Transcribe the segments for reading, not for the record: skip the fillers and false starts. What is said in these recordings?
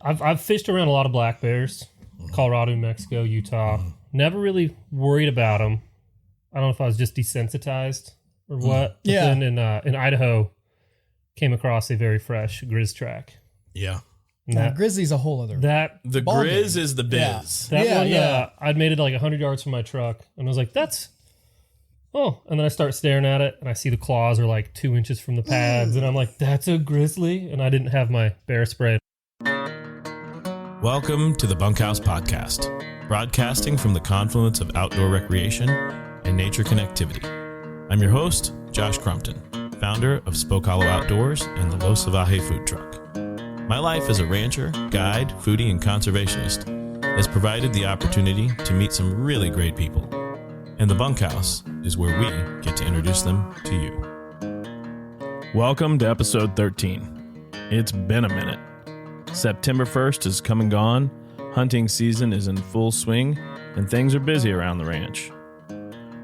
I've fished around a lot of black bears, Colorado, New Mexico, Utah. Never really worried about them. I don't know if I was just desensitized or what. But then in Idaho, came across a very fresh grizz track. Yeah. Grizzly's a whole other. The grizz is the biz. I'd made it like 100 yards from my truck, and I was like, and then I start staring at it, and I see the claws are like 2 inches from the pads, and I'm like, that's a grizzly, and I didn't have my bear spray. Welcome to the Bunkhouse Podcast, broadcasting from the confluence of outdoor recreation and nature connectivity. I'm your host, Josh Crumpton, founder of Spoke Hollow Outdoors and the Los Salvaje food truck. My life as a rancher, guide, foodie, and conservationist has provided the opportunity to meet some really great people. And the Bunkhouse is where we get to introduce them to you. Welcome to episode 13. It's been a minute. September 1st is come and gone, hunting season is in full swing, and things are busy around the ranch.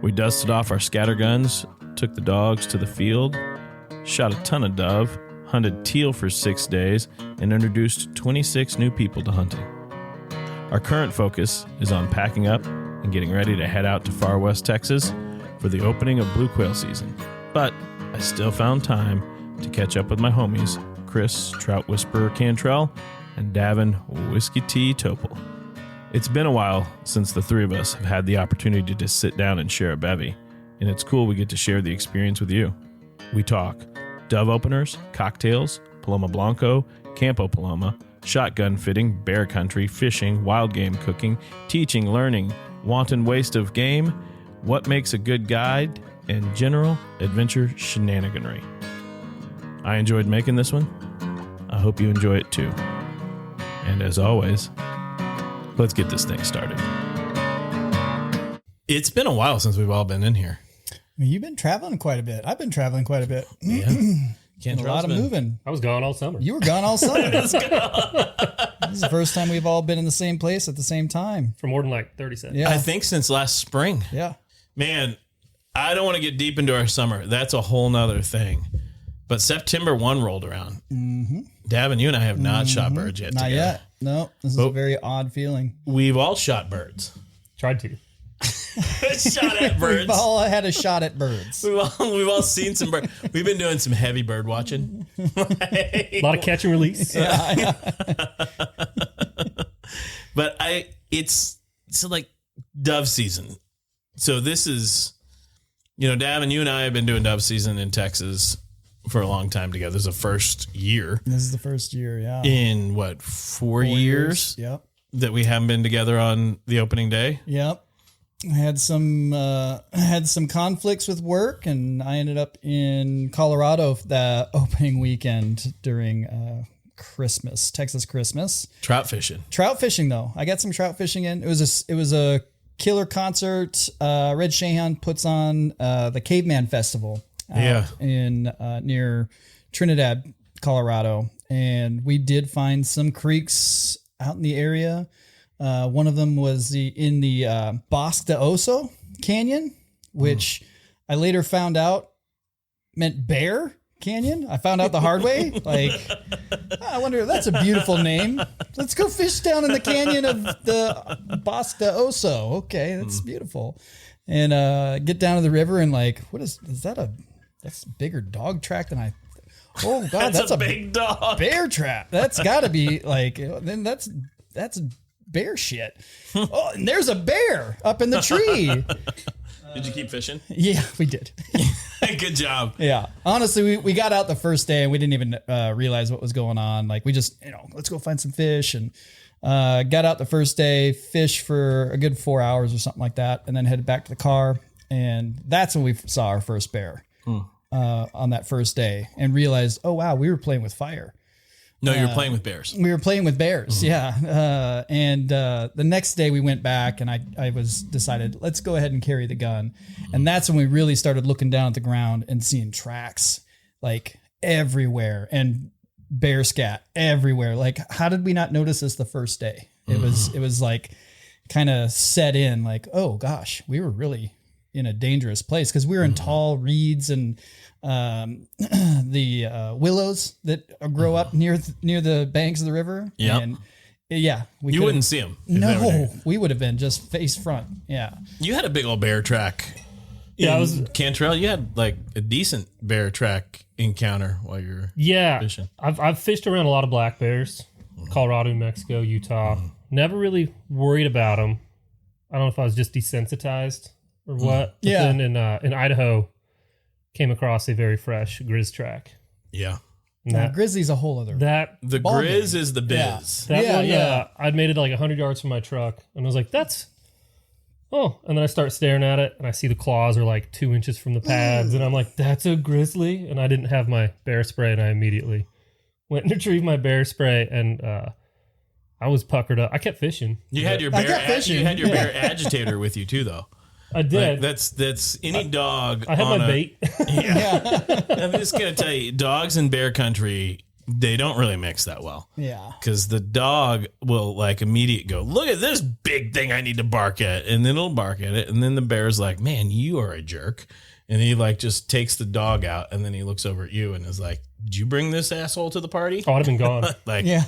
We dusted off our scatterguns, took the dogs to the field, shot a ton of dove, hunted teal for 6 days, and introduced 26 new people to hunting. Our current focus is on packing up and getting ready to head out to far west Texas for the opening of blue quail season. But I still found time to catch up with my homies, Chris, Trout Whisperer, Cantrell, and Davin, Whiskey Tea, Topal. It's been a while since the three of us have had the opportunity to sit down and share a bevy, and it's cool we get to share the experience with you. We talk dove openers, cocktails, Paloma Blanco, Campo Paloma, shotgun fitting, bear country, fishing, wild game cooking, teaching, learning, wanton waste of game, what makes a good guide, and general adventure shenaniganry. I enjoyed making this one. I hope you enjoy it too. And as always, let's get this thing started. It's been a while since we've all been in here. You've been traveling quite a bit. I've been traveling quite a bit. Yeah. A lot of moving. I was gone all summer. You were gone all summer. This is the first time we've all been in the same place at the same time. For more than like 30 seconds. Yeah. I think since last spring. Yeah. Man, I don't want to get deep into our summer. That's a whole nother thing. But September 1 rolled around. Mm-hmm. Davin, you and I have not shot birds yet. Not together. yet. No, this is a very odd feeling. We've all shot birds. Tried to. Shot at birds. We've all had a shot at birds. We've all seen some birds. We've been doing some heavy bird watching. A lot of catch and release. Yeah. But it's like dove season. So this is, Davin, you and I have been doing dove season in Texas for a long time together. This is the first year. This is the first year, yeah. In what, 4 years? Yep. That we haven't been together on the opening day? Yep. I had some conflicts with work, and I ended up in Colorado that opening weekend during Christmas, Texas Christmas. Trout fishing. Trout fishing, though. I got some trout fishing in. It was a killer concert. Red Shahan puts on the Caveman Festival in near Trinidad, Colorado, and we did find some creeks out in the area. One of them was in the Bosque de Oso Canyon, which I later found out meant Bear Canyon. I found out the hard way. I wonder, that's a beautiful name. Let's go fish down in the canyon of the Bosque de Oso. Okay, that's beautiful. And get down to the river and what is that that's a bigger dog track than I. Oh God, that's a big dog bear trap. That's got to be then that's bear shit. Oh, and there's a bear up in the tree. Did you keep fishing? Yeah, we did. Good job. Yeah. Honestly, we got out the first day and we didn't even realize what was going on. We just, let's go find some fish, and got out the first day, fished for a good 4 hours or something like that, and then headed back to the car. And that's when we saw our first bear on that first day, and realized, oh, wow, we were playing with fire. No, you were playing with bears. We were playing with bears, yeah. And the next day we went back, and I decided, let's go ahead and carry the gun. And that's when we really started looking down at the ground and seeing tracks everywhere, and bear scat everywhere. How did we not notice this the first day? It was kind of set in, oh gosh, we were really in a dangerous place because we were in tall reeds and the willows that grow up near the banks of the river. Yep. And yeah, you wouldn't see them. No, we would have been just face front. Yeah. You had a big old bear track. Yeah, I was Cantrell. You had like a decent bear track encounter while you were fishing. I've fished around a lot of black bears, Colorado, New Mexico, Utah. Never really worried about them. I don't know if I was just desensitized or what. But then in Idaho, came across a very fresh grizz track. Yeah. Grizzly's a whole other. The grizz game. Is the biz. That one, I'd made it like 100 yards from my truck, and I was like, and then I start staring at it, and I see the claws are like 2 inches from the pads, and I'm like, that's a grizzly? And I didn't have my bear spray, and I immediately went and retrieved my bear spray, and I was puckered up. I kept fishing. You had your bear bear agitator with you too, though. I did. Like that's any dog. I had my bait. Yeah. I'm just gonna tell you, dogs in bear country, they don't really mix that well. Yeah. Because the dog will like immediately go, look at this big thing I need to bark at, and then it'll bark at it, and then the bear's like, man, you are a jerk, and he like just takes the dog out, and then he looks over at you and is like, did you bring this asshole to the party? Oh, I'd have been gone. Yeah.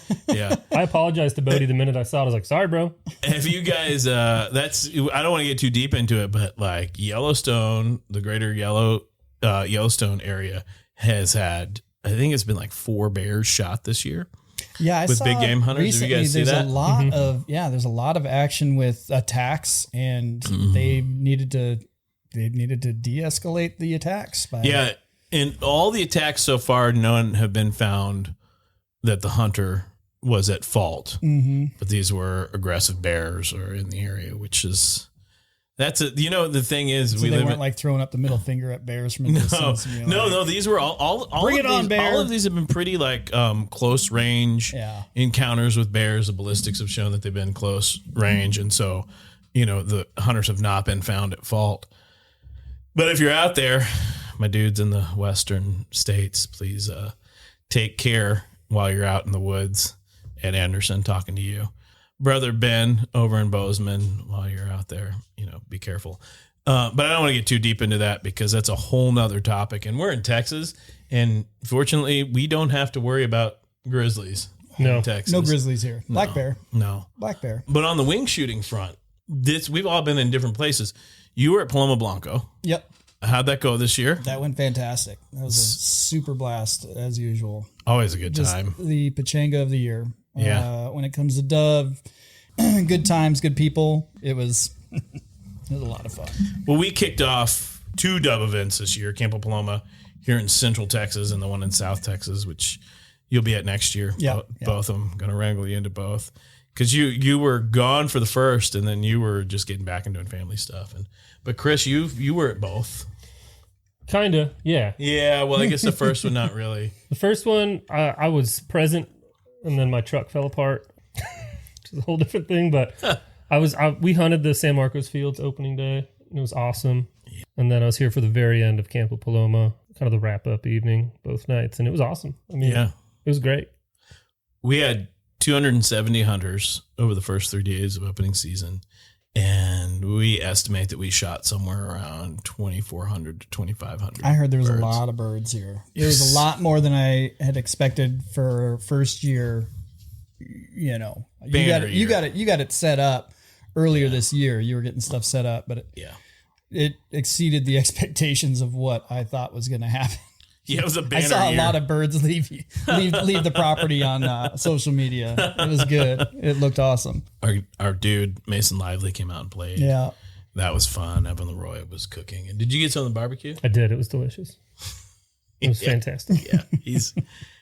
I apologized to Bodie the minute I saw it. I was like, sorry, bro. If you guys, I don't want to get too deep into it, but like Yellowstone, the greater Yellowstone area has had, I think it's been like 4 bears shot this year. Yeah, I with saw big game hunters. Recently, Did you guys see there's that? There's a lot of action with attacks, and they needed to de-escalate the attacks. In all the attacks so far, none have been found that the hunter was at fault. But these were aggressive bears or in the area, which is the thing is, so they weren't like throwing up the middle finger at bears from a distance. No. These were all bring it on, bear. All of these have been pretty like close range encounters with bears. The ballistics have shown that they've been close range, and so the hunters have not been found at fault. But if you're out there, my dudes in the western states, please take care while you're out in the woods. Ed Anderson talking to you. Brother Ben over in Bozeman, while you're out there, be careful. But I don't want to get too deep into that because that's a whole nother topic. And we're in Texas, and fortunately, we don't have to worry about grizzlies in Texas. No grizzlies here. Black bear. No. Black bear. But on the wing shooting front, we've all been in different places. You were at Paloma Blanco. Yep. How'd that go this year? That went fantastic. That was a super blast as usual. Always a good time. The pachanga of the year. Yeah. When it comes to dove, good times, good people. It was a lot of fun. Well, we kicked off 2 dove events this year, Campo Paloma here in Central Texas and the one in South Texas, which you'll be at next year. Yeah. Both of them. Going to wrangle you into both. Because you were gone for the first, and then you were just getting back and doing family stuff. But Chris, you were at both. Kinda, yeah. Yeah, well, I guess the first one, not really. The first one, I was present, and then my truck fell apart, which is a whole different thing. But we hunted the San Marcos Fields opening day. And it was awesome. Yeah. And then I was here for the very end of Campo Paloma, kind of the wrap up evening, both nights, and it was awesome. I mean, it was great. We had 270 hunters over the first 3 days of opening season, and we estimate that we shot somewhere around 2,400 to 2,500. I heard there was a lot of birds here. There was a lot more than I had expected for first year. You got it set up earlier this year. You were getting stuff set up, but it exceeded the expectations of what I thought was going to happen. Yeah, it was a banner. I saw a lot of birds leave the property on social media. It was good. It looked awesome. Our dude Mason Lively came out and played. Yeah, that was fun. Evan Leroy was cooking. And did you get some of the barbecue? I did. It was delicious. It was fantastic. Yeah,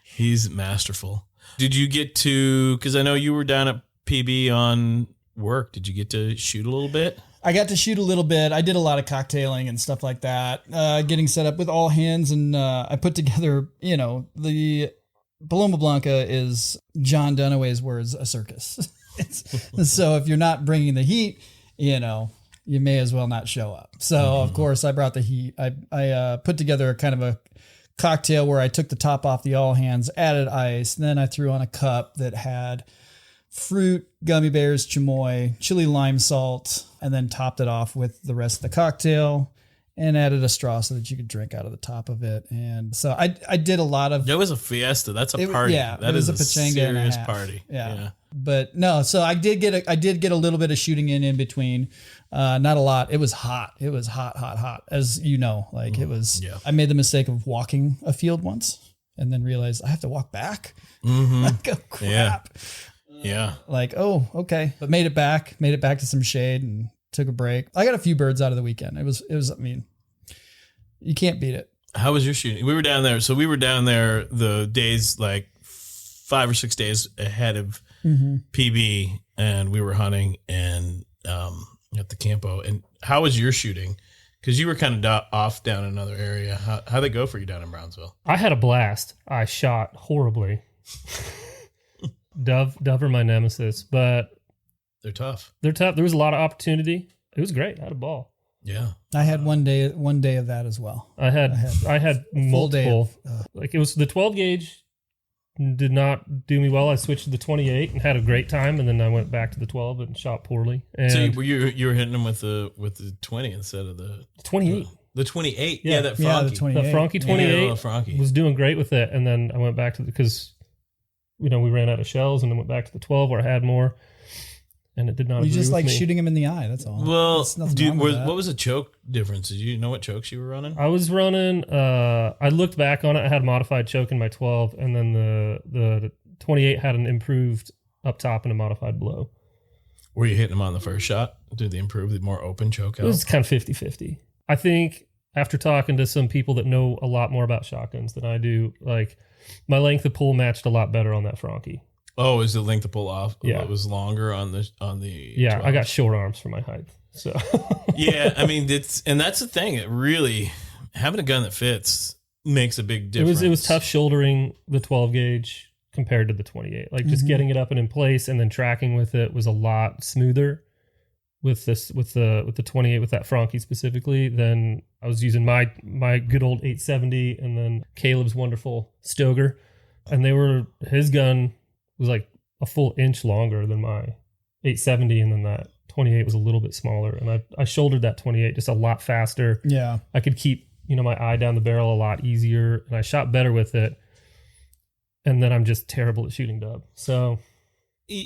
he's masterful. Did you get to? Because I know you were down at PB on work. Did you get to shoot a little bit? I got to shoot a little bit. I did a lot of cocktailing and stuff like that, getting set up with all hands. And I put together, the Paloma Blanca is John Dunaway's words, a circus. So if you're not bringing the heat, you may as well not show up. So, of course, I brought the heat. I put together kind of a cocktail where I took the top off the all hands, added ice, and then I threw on a cup that had fruit, gummy bears, chamoy, chili lime salt, and then topped it off with the rest of the cocktail and added a straw so that you could drink out of the top of it. And so I did a lot of... It was a fiesta. That's a party. Yeah, that is a serious party. Yeah. But no, so I did get a little bit of shooting in between. Not a lot. It was hot. It was hot. As you know, like it was, I made the mistake of walking a field once and then realized I have to walk back. Like, oh, crap. Yeah. Like, oh, okay. But made it back to some shade and took a break. I got a few birds out of the weekend. It was, I mean, you can't beat it. How was your shooting? We were down there. So we were down there the days, like 5 or 6 days ahead of PB, and we were hunting and at the campo. And how was your shooting? Because you were kind of off down in another area. How'd it go for you down in Brownsville? I had a blast. I shot horribly. Dove are my nemesis, but they're tough. There was a lot of opportunity. It was great. I had a ball. Yeah. I had one day of that as well. I had multiple. Like it was the 12 gauge did not do me well. I switched to the 28 and had a great time, and then I went back to the 12 and shot poorly. And so you were hitting them with the 20 instead of the 28. The 28. Yeah, that Frankie. The 28. The Frankie 28 Frankie was doing great with it, and then I went back to because we ran out of shells, and then went back to the 12 where I had more. And it did not. You just like me. shooting him in the eye. That's all. Well, what was the choke difference? Did you know what chokes you were running? I was running. I looked back on it. I had modified choke in my 12, and then the 28 had an improved up top and a modified below. Were you hitting them on the first shot? Did they improve the more open choke out? It was kind of 50-50. I think after talking to some people that know a lot more about shotguns than I do, like my length of pull matched a lot better on that Frankie. Oh, is the length to pull off? Yeah, it was longer on the. Yeah, 12. I got short arms for my height, so. Yeah, I mean that's the thing. It really having a gun that fits makes a big difference. It was tough shouldering the 12 gauge compared to the 28. Like just getting it up and in place and then tracking with it was a lot smoother with the 28 with that Frankie specifically. Then I was using my good old 870 and then Caleb's wonderful Stoger, and his gun was like a full inch longer than my 870, and then that 28 was a little bit smaller, and I shouldered that 28 just a lot faster. Yeah, I could keep my eye down the barrel a lot easier, and I shot better with it. And then I'm just terrible at shooting dove. So,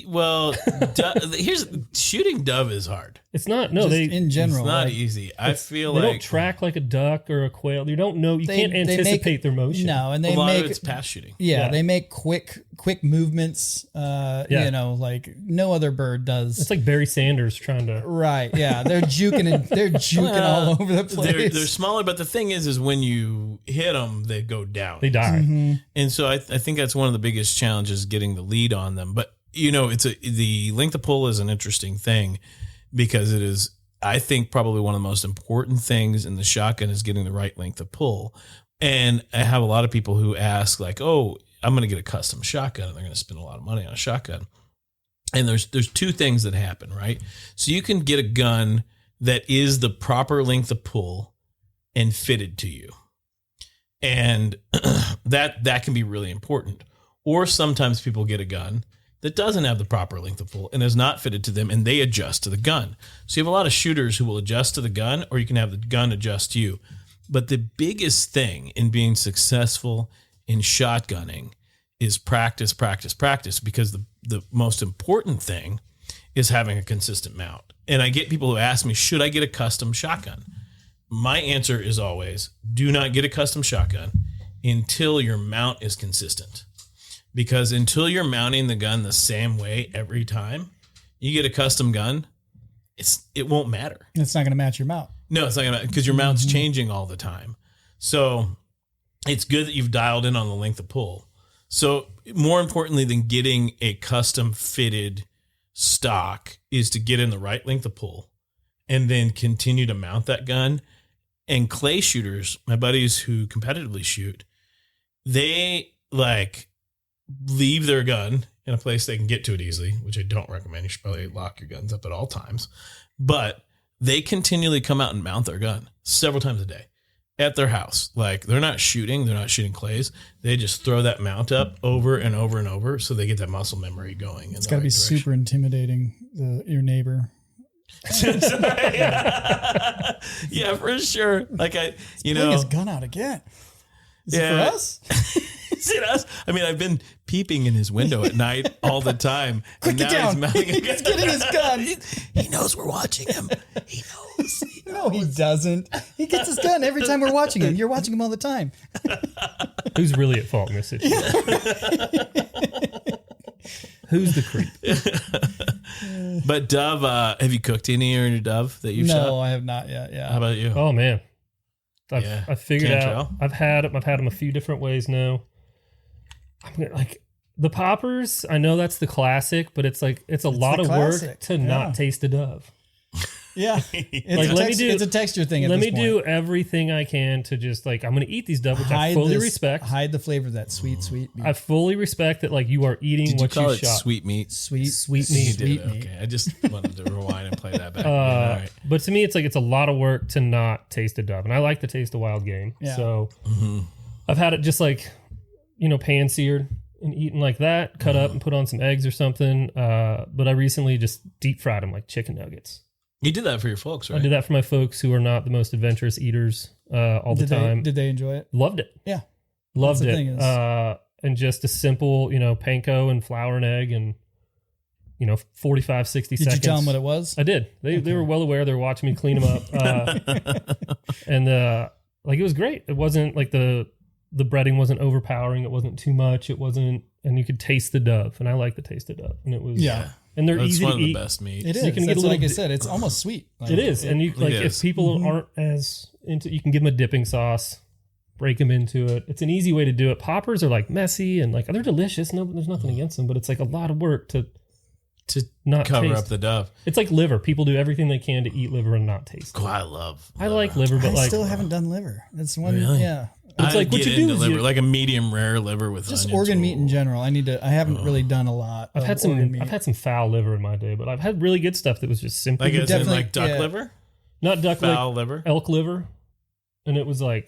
well, shooting dove is hard. It's not. No, in general, it's not easy. I feel they like don't track like a duck or a quail. You don't know. You can't anticipate their motion. No, and a lot of it's pass shooting. Yeah, they make quick movements. Like no other bird does. It's like Barry Sanders trying to. Right. Yeah, they're juking all over the place. They're smaller, but the thing is when you hit them, they go down. They die. And so I think that's one of the biggest challenges, getting the lead on them. But the length of pull is an interesting thing because it is, I think, probably one of the most important things in the shotgun is getting the right length of pull. And I have a lot of people who ask like, oh, I'm going to get a custom shotgun and they're going to spend a lot of money on a shotgun. And there's two things that happen, right? So you can get a gun that is the proper length of pull and fitted to you. And that can be really important. Or sometimes people get a gun that doesn't have the proper length of pull and is not fitted to them, and they adjust to the gun. So you have a lot of shooters who will adjust to the gun, or you can have the gun adjust to you. But the biggest thing in being successful in shotgunning is practice, because the most important thing is having a consistent mount. And I get people who ask me, should I get a custom shotgun? My answer is always, do not get a custom shotgun until your mount is consistent. Because until you're mounting the gun the same way every time you get a custom gun, it won't matter. It's not going to match your mount. No, it's not going to matter because your mount's changing all the time. So it's good that you've dialed in on the length of pull. So more importantly than getting a custom fitted stock is to get in the right length of pull and then continue to mount that gun. And clay shooters, my buddies who competitively shoot, they leave their gun in a place they can get to it easily, which I don't recommend. You should probably lock your guns up at all times. But they continually come out and mount their gun several times a day. at their house. Like they're not shooting clays. They just throw that mount up over and over and over, so they get that muscle memory going. It's got to be super intimidating, your neighbor. Yeah, for sure. Like pulling his gun out again. Is it for us? Is it us? I mean, I've been peeping in his window at night all the time. Quick, get down. He's getting his gun. He knows we're watching him. He knows. No, he doesn't. He gets his gun every time we're watching him. You're watching him all the time. Who's really at fault in this situation? Who's the creep? But dove, have you cooked any of your dove that you've shot? No, I have not yet. Yeah. How about you? Oh man, I've figured Cantrell? out. I've had them a few different ways now. Like the poppers, I know that's the classic, but it's a lot of work to not taste a dove. Yeah, it's a texture thing. Let me do everything I can to just I'm going to eat these dove, which I fully respect. Hide the flavor of that sweet meat. I fully respect that. Like you are eating what you shot. Sweet meat, sweet meat. meat. Okay, I just wanted to rewind and play that back. Right. But to me, it's a lot of work to not taste a dove, and I like to taste a wild game. Yeah. So I've had it just pan seared and eaten like that, cut up and put on some eggs or something. But I recently just deep fried them like chicken nuggets. You did that for your folks, right? I did that for my folks who are not the most adventurous eaters all the time. Did they enjoy it? Loved it. Yeah. Loved it. And just a simple, panko and flour and egg and, 45, 60 seconds. Did you tell them what it was? I did. They were well aware. They were watching me clean them up. And it was great. It wasn't like the breading wasn't overpowering. It wasn't too much. It wasn't, and you could taste the dove. And I like the taste of dove. And it was, and they're easy to eat. It's one of the best meats. It is. You can get like I said, it's almost sweet. It is. And you if people aren't as into, you can give them a dipping sauce, break them into it. It's an easy way to do it. Poppers are messy and they're delicious. No, there's nothing against them, but it's a lot of work to not cover taste. Up the dove. It's like liver. People do everything they can to eat liver and not taste it. Oh, I love liver. I like liver, but I still haven't done liver. That's one. Really? Yeah. It's what you do is liver, like a medium rare liver with just onions. organ meat in general. I haven't really done a lot. I've had some foul liver in my day, but I've had really good stuff that was just simply definitely duck liver, not duck foul liver, elk liver, and it was I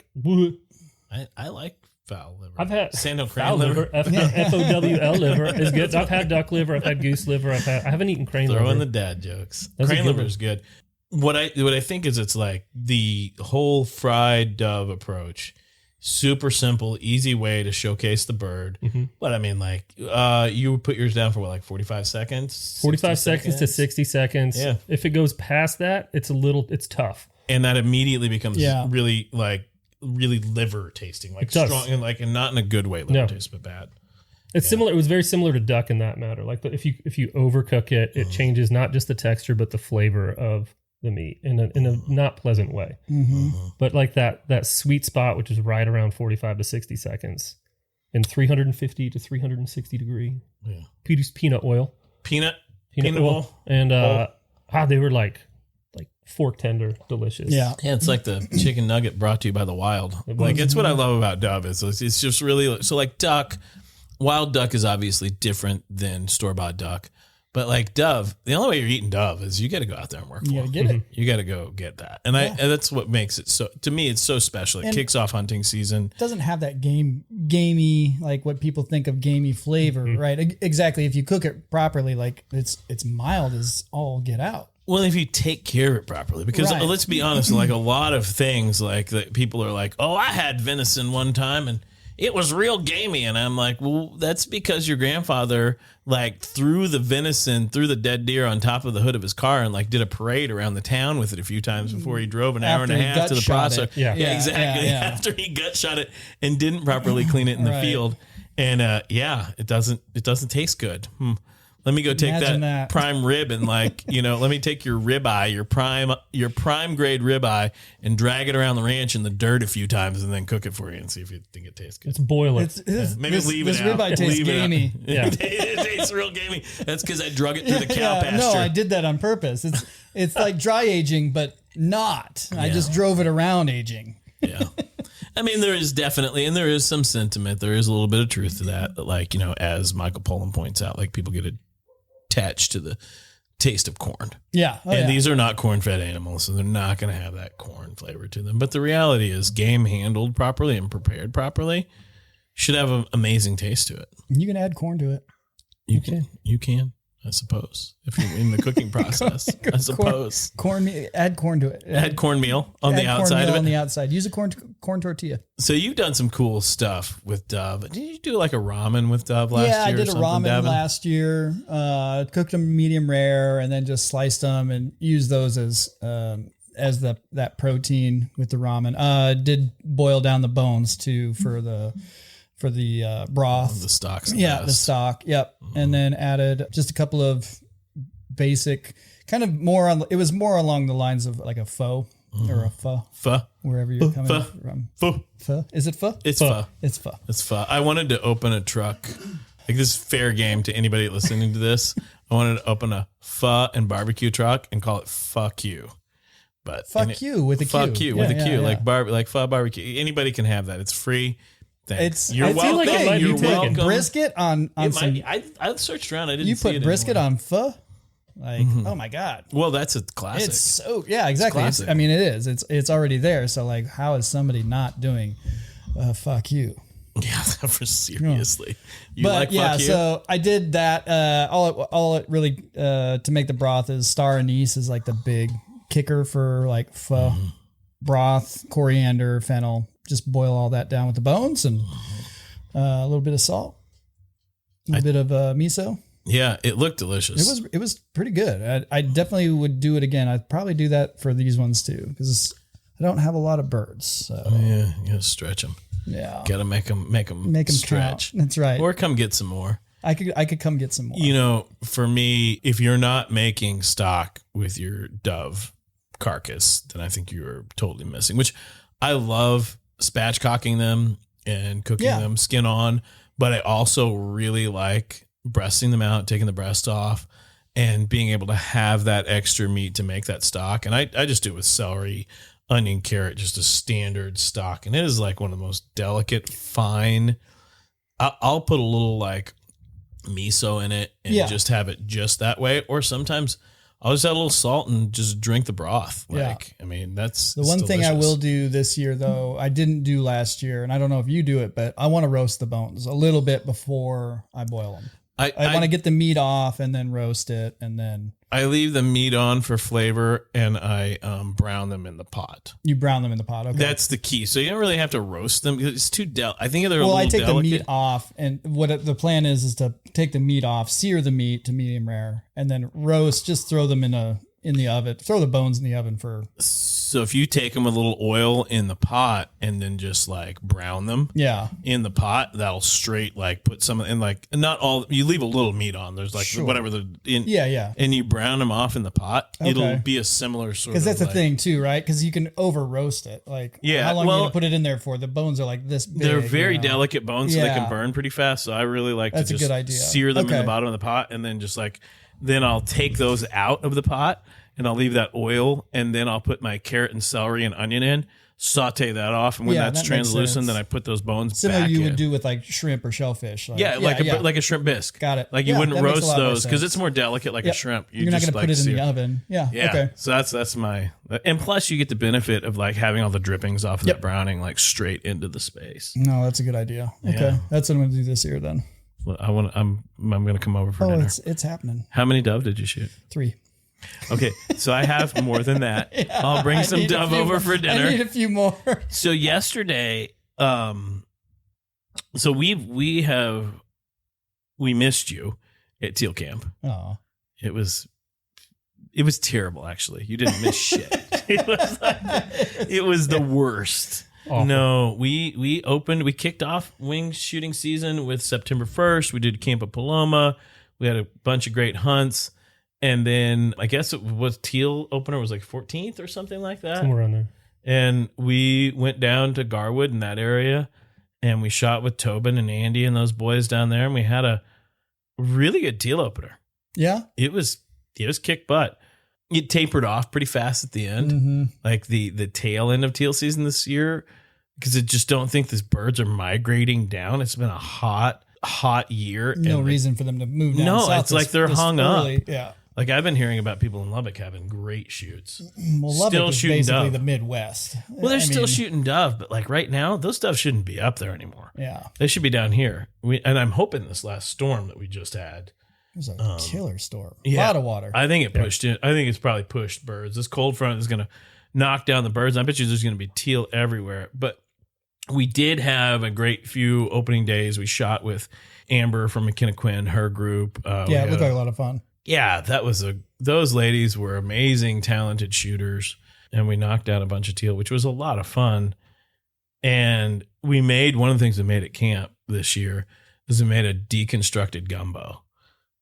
like foul liver. I've had sandal crane liver, FOWL liver is good. I've had duck liver, I've had goose liver, I haven't eaten crane liver. Throw in the dad jokes. That's crane liver is good. What I think is it's like the whole fried dove approach. Super simple, easy way to showcase the bird. Mm-hmm. But I mean, you would put yours down for 45 seconds? 45 seconds to 60 seconds. Yeah. If it goes past that, it's tough. And that immediately becomes really liver tasting, strong and not in a good way liver taste, but bad. It's similar. It was very similar to duck in that matter. If you overcook it, it changes not just the texture, but the flavor of the meat in a not pleasant way. But that sweet spot, which is right around 45 to 60 seconds in 350 to 360 degree peanut oil, peanut oil. And they were like fork tender, delicious. Yeah, it's like the chicken nugget brought to you by the wild. It's what I love about dove is it's just really so duck. Wild duck is obviously different than store-bought duck. But dove, the only way you're eating dove is you got to go out there and work for it. You got to get it. You got to go get that. And and that's what makes it so, to me, it's so special. It kicks off hunting season. It doesn't have that gamey, what people think of gamey flavor, right? Exactly. If you cook it properly, it's mild as all get out. Well, if you take care of it properly, because let's be honest, a lot of things that people are like, oh, I had venison one time and it was real gamey. And I'm like, well, that's because your grandfather threw the venison, threw the dead deer on top of the hood of his car and did a parade around the town with it a few times before he drove an hour and a half to the processor. Yeah, exactly. Yeah. After he gut shot it and didn't properly clean it in the field. And it doesn't taste good. Let me go take that prime rib and let me take your ribeye, your prime grade ribeye and drag it around the ranch in the dirt a few times and then cook it for you and see if you think it tastes good. It's boil it. Maybe leave it out. This ribeye tastes gamey. Yeah. It tastes real gamey. That's because I drug it through the cow pasture. No, I did that on purpose. It's like dry aging, but not. I just drove it around aging. Yeah. I mean, there is definitely, and there is some sentiment. There is a little bit of truth to that. As Michael Pollan points out, people get attached to taste of corn. Yeah. And these are not corn-fed animals, so they're not going to have that corn flavor to them. But the reality is game handled properly and prepared properly should have an amazing taste to it. You can add corn to it. You can, I suppose, if you're in the cooking process. I suppose. Add corn to it. Add cornmeal on the outside of it. On the outside. Use a corn tortilla. So you've done some cool stuff with Dove. Did you do like a ramen with Dove last year? Yeah, I did a ramen Davin? last year. Cooked them medium rare and then just sliced them and used those as that protein with the ramen. Did boil down the bones too for the broth. The stock's the stock. Yep. Mm-hmm. And then added just a couple of basic kind of it was more along the lines of like a pho or a pho. Wherever you're coming from. Pho. Is it pho? It's pho. It's pho. It's pho. I wanted to open a truck. Like this is fair game to anybody listening to this. I wanted to open a pho and barbecue truck and call it Fuck You. But Fuck You with a Q. Fuck You with a Q. Like pho barbecue. Anybody can have that. It's free. Thanks. You're welcome. Like it might You're be welcome. Brisket on some. I searched around. I didn't. You see put it brisket anywhere. on pho. Like, oh my God. Well, that's a classic. It's so, yeah, exactly. Classic. I mean, it is. It's already there. So like, how is somebody not doing Fuck You? Yeah, for seriously. You but like yeah, Fuck You? so I did that. All it really to make the broth is star anise is like the big kicker for like pho broth, coriander, fennel. Just boil all that down with the bones and a little bit of salt, a little bit of miso. Yeah, it looked delicious. It was pretty good. I definitely would do it again. I'd probably do that for these ones too because I don't have a lot of birds. So. Yeah, you gotta stretch them. Yeah, gotta make them stretch. Count. That's right. Or come get some more. I could come get some more. You know, for me, if you're not making stock with your Dove carcass, then I think you're totally missing. Which I love spatchcocking them and cooking them skin on, but I also really like breasting them out, taking the breast off, and being able to have that extra meat to make that stock. And I just do it with celery, onion, carrot, just a standard stock. And it is like one of the most delicate, fine. I'll put a little like miso in it and just have it just that way. Or sometimes I'll just add a little salt and just drink the broth. I mean, that's the one thing I will do this year, though, I didn't do last year, and I don't know if you do it, but I want to roast the bones a little bit before I boil them. I want to get the meat off and then roast it, and then I leave the meat on for flavor, and I brown them in the pot. You brown them in the pot. Okay, that's the key. So you don't really have to roast them because it's too I think they're I take delicate. The meat off, and what the plan is to take the meat off, sear the meat to medium rare, and then roast. Just throw them in the oven. Throw the bones in the oven for. So if you take them with a little oil in the pot and then just like brown them, in the pot, that'll straight like put some in like not all. You leave a little meat on. There's like whatever and you brown them off in the pot. Okay. It'll be a similar sort of. Because that's the thing too, right? Because you can over roast it. Like how long are you gonna put it in there for? The bones are like this big. They're very delicate bones, so they can burn pretty fast. So I really like to just sear them in the bottom of the pot and then just like. Then I'll take those out of the pot and I'll leave that oil and then I'll put my carrot and celery and onion in, saute that off. And when that's translucent, then I put those bones similar back you in. would do with like shrimp or shellfish. Like, like a shrimp bisque. Got it. Like you wouldn't roast those because it's more delicate like a shrimp. You're not going to put it in the oven. Yeah. Okay. So that's my, and plus you get the benefit of like having all the drippings off of that browning like straight into the space. No, that's a good idea. Okay. That's what I'm going to do this year then. Well, I'm going to come over for dinner. It's happening. How many Dove did you shoot? 3. Okay, so I have more than that. I'll bring some Dove over for dinner. I need a few more. So yesterday, so we missed you at Teal Camp. Oh, it was terrible. Actually, you didn't miss shit. It was the worst. Awful. No, we kicked off wing shooting season with September 1st. We did Camp of Paloma. We had a bunch of great hunts. And then I guess it was Teal opener was like 14th or something like that. Somewhere around there. And we went down to Garwood in that area and we shot with Tobin and Andy and those boys down there. And we had a really good Teal opener. Yeah. It was kick butt. It tapered off pretty fast at the end, like the tail end of Teal season this year, because I just don't think these birds are migrating down. It's been a hot year. No reason for them to move down. No, it's like they're hung up. Yeah. Like I've been hearing about people in Lubbock having great shoots. Well, Lubbock still is shooting basically dove. the Midwest. Well, they're still shooting dove, but like right now, those doves shouldn't be up there anymore. Yeah. They should be down here. And I'm hoping this last storm that we just had. It was a killer storm. Yeah, a lot of water. I think it pushed in. I think it's probably pushed birds. This cold front is going to knock down the birds. I bet you there's going to be teal everywhere. But we did have a great few opening days. We shot with Amber from McKinnon, her group. It looked like a lot of fun. Yeah, those ladies were amazing, talented shooters, and we knocked out a bunch of teal, which was a lot of fun. And we made one of the things we made at camp this year is we made a deconstructed gumbo,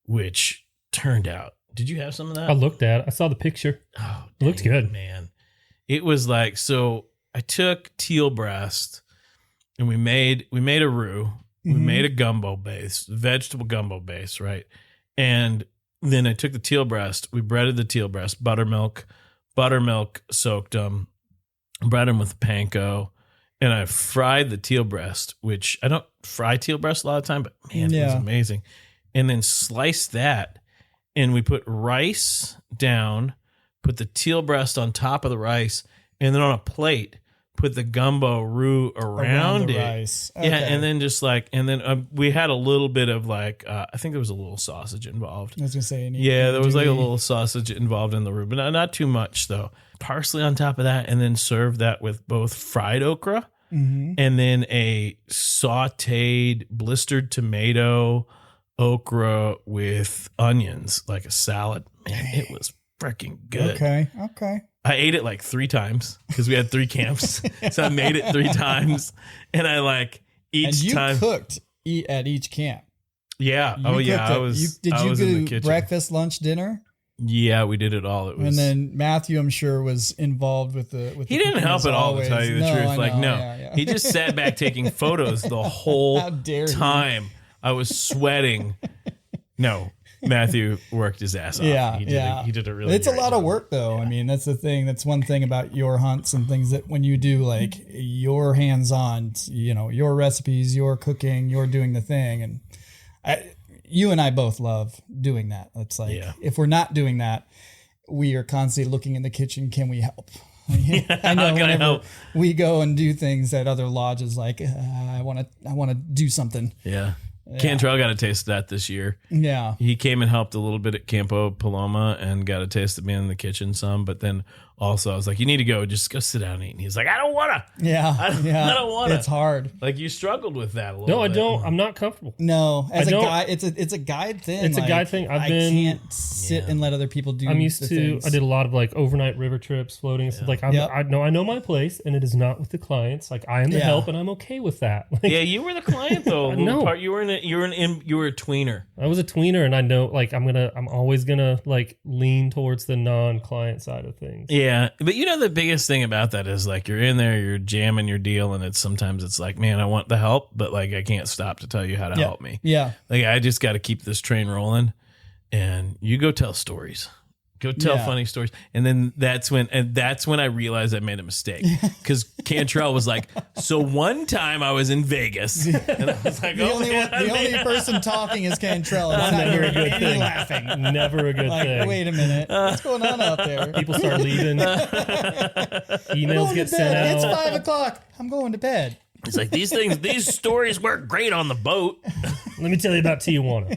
which turned out. Did you have some of that? I looked at it. I saw the picture. Oh, it looked good, man. It was like, so I took teal breast and we made a roux. We made a gumbo base, vegetable gumbo base, right? And then I took the teal breast. We breaded the teal breast, buttermilk soaked them, bread them with panko, and I fried the teal breast, which I don't fry teal breast a lot of time, but man, it was amazing. And then sliced that, and we put rice down, put the teal breast on top of the rice, and then on a plate, put the gumbo roux around it. Rice. Okay. Yeah, and then we had a little bit of like I think there was a little sausage involved. I was gonna say, there was like a little sausage involved in the roux, but not too much though. Parsley on top of that, and then serve that with both fried okra and then a sautéed blistered tomato okra with onions, like a salad. Man, it was freaking good. Okay. I ate it like 3 times because we had 3 camps. So I made it 3 times. And I like each time. Cooked at each camp. Yeah. I was in the do kitchen. breakfast, lunch, dinner? Yeah, we did it all. And then Matthew, I'm sure, was involved with the he didn't help at all, to tell you the truth. Yeah. He just sat back taking photos the whole How dare time. I was sweating. No. Matthew worked his ass off. Yeah, He did a really It's a great lot of job. work, though. Yeah. I mean, that's the thing. That's one thing about your hunts and things that when you do, like, you're hands-on, your recipes, your cooking, you're doing the thing. And you and I both love doing that. It's like, if we're not doing that, we are constantly looking in the kitchen. Can we help? I know whenever we go and do things at other lodges, like, I want to do something. Yeah. Cantrell got a taste of that this year. Yeah. He came and helped a little bit at Campo Paloma and got a taste of being in the kitchen some, but then also I was like, you need to go, just go sit down and eat. And he's like, I don't want to. Yeah. I don't want to. It's hard. Like you struggled with that a little bit. No, I don't. I'm not comfortable. No, as a guy, it's a guide thing. It's a guide thing. I can't sit and let other people do. I'm used to. things. I did a lot of like overnight river trips, floating. So like I know my place, and it is not with the clients. Like I am the help, and I'm okay with that. Like, yeah, you were the client though. No, you were a tweener. I was a tweener, and I know like I'm always gonna like lean towards the non-client side of things. Yeah, but the biggest thing about that is like you're in there, you're jamming your deal, and sometimes it's like, man, I want the help, but like I can't stop to tell you how to help me. Yeah, like I just got to keep this train rolling, and you go tell stories. Go tell funny stories. And then that's when I realized I made a mistake. Because Cantrell was like, so one time I was in Vegas. And I was like, the only person talking is Cantrell. It's not Never a good me thing. laughing. Never a good thing. Wait a minute. What's going on out there? People start leaving. Emails get sent out. It's 5 o'clock. I'm going to bed. He's like, these stories work great on the boat. Let me tell you about Tijuana.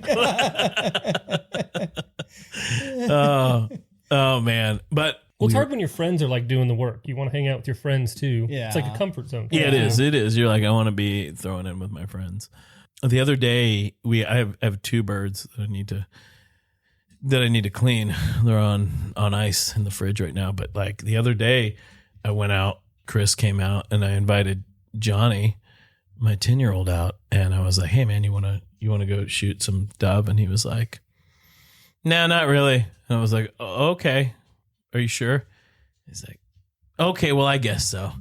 Oh man. But it's hard when your friends are like doing the work. You want to hang out with your friends too. Yeah. It's like a comfort zone. Yeah, it is. It is. You're like, I want to be thrown in with my friends. The other day, I have 2 birds that I need to clean. They're on ice in the fridge right now. But like the other day, I went out. Chris came out, and I invited Johnny, my 10-year-old, out, and I was like, "Hey, man, you want to go shoot some dove?" And he was like, "No, not really." And I was like, oh, "Okay, are you sure?" He's like, "Okay, well, I guess so."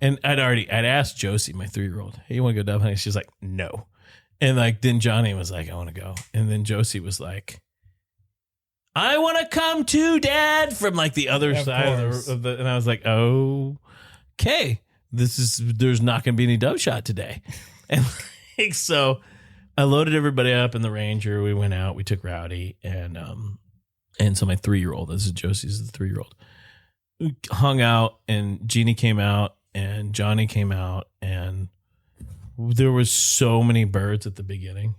And I'd asked Josie, my 3-year-old, "Hey, you want to go dove hunting?" She's like, "No." And like then Johnny was like, "I want to go," and then Josie was like, "I want to come too, Dad," from like the other side of the. And I was like, "Okay, there's not going to be any dove shot today," and like, so I loaded everybody up in the Ranger. We went out. We took Rowdy, and And so my 3-year-old, this is Josie's the 3-year-old, hung out, and Jeannie came out and Johnny came out, and there was so many birds at the beginning.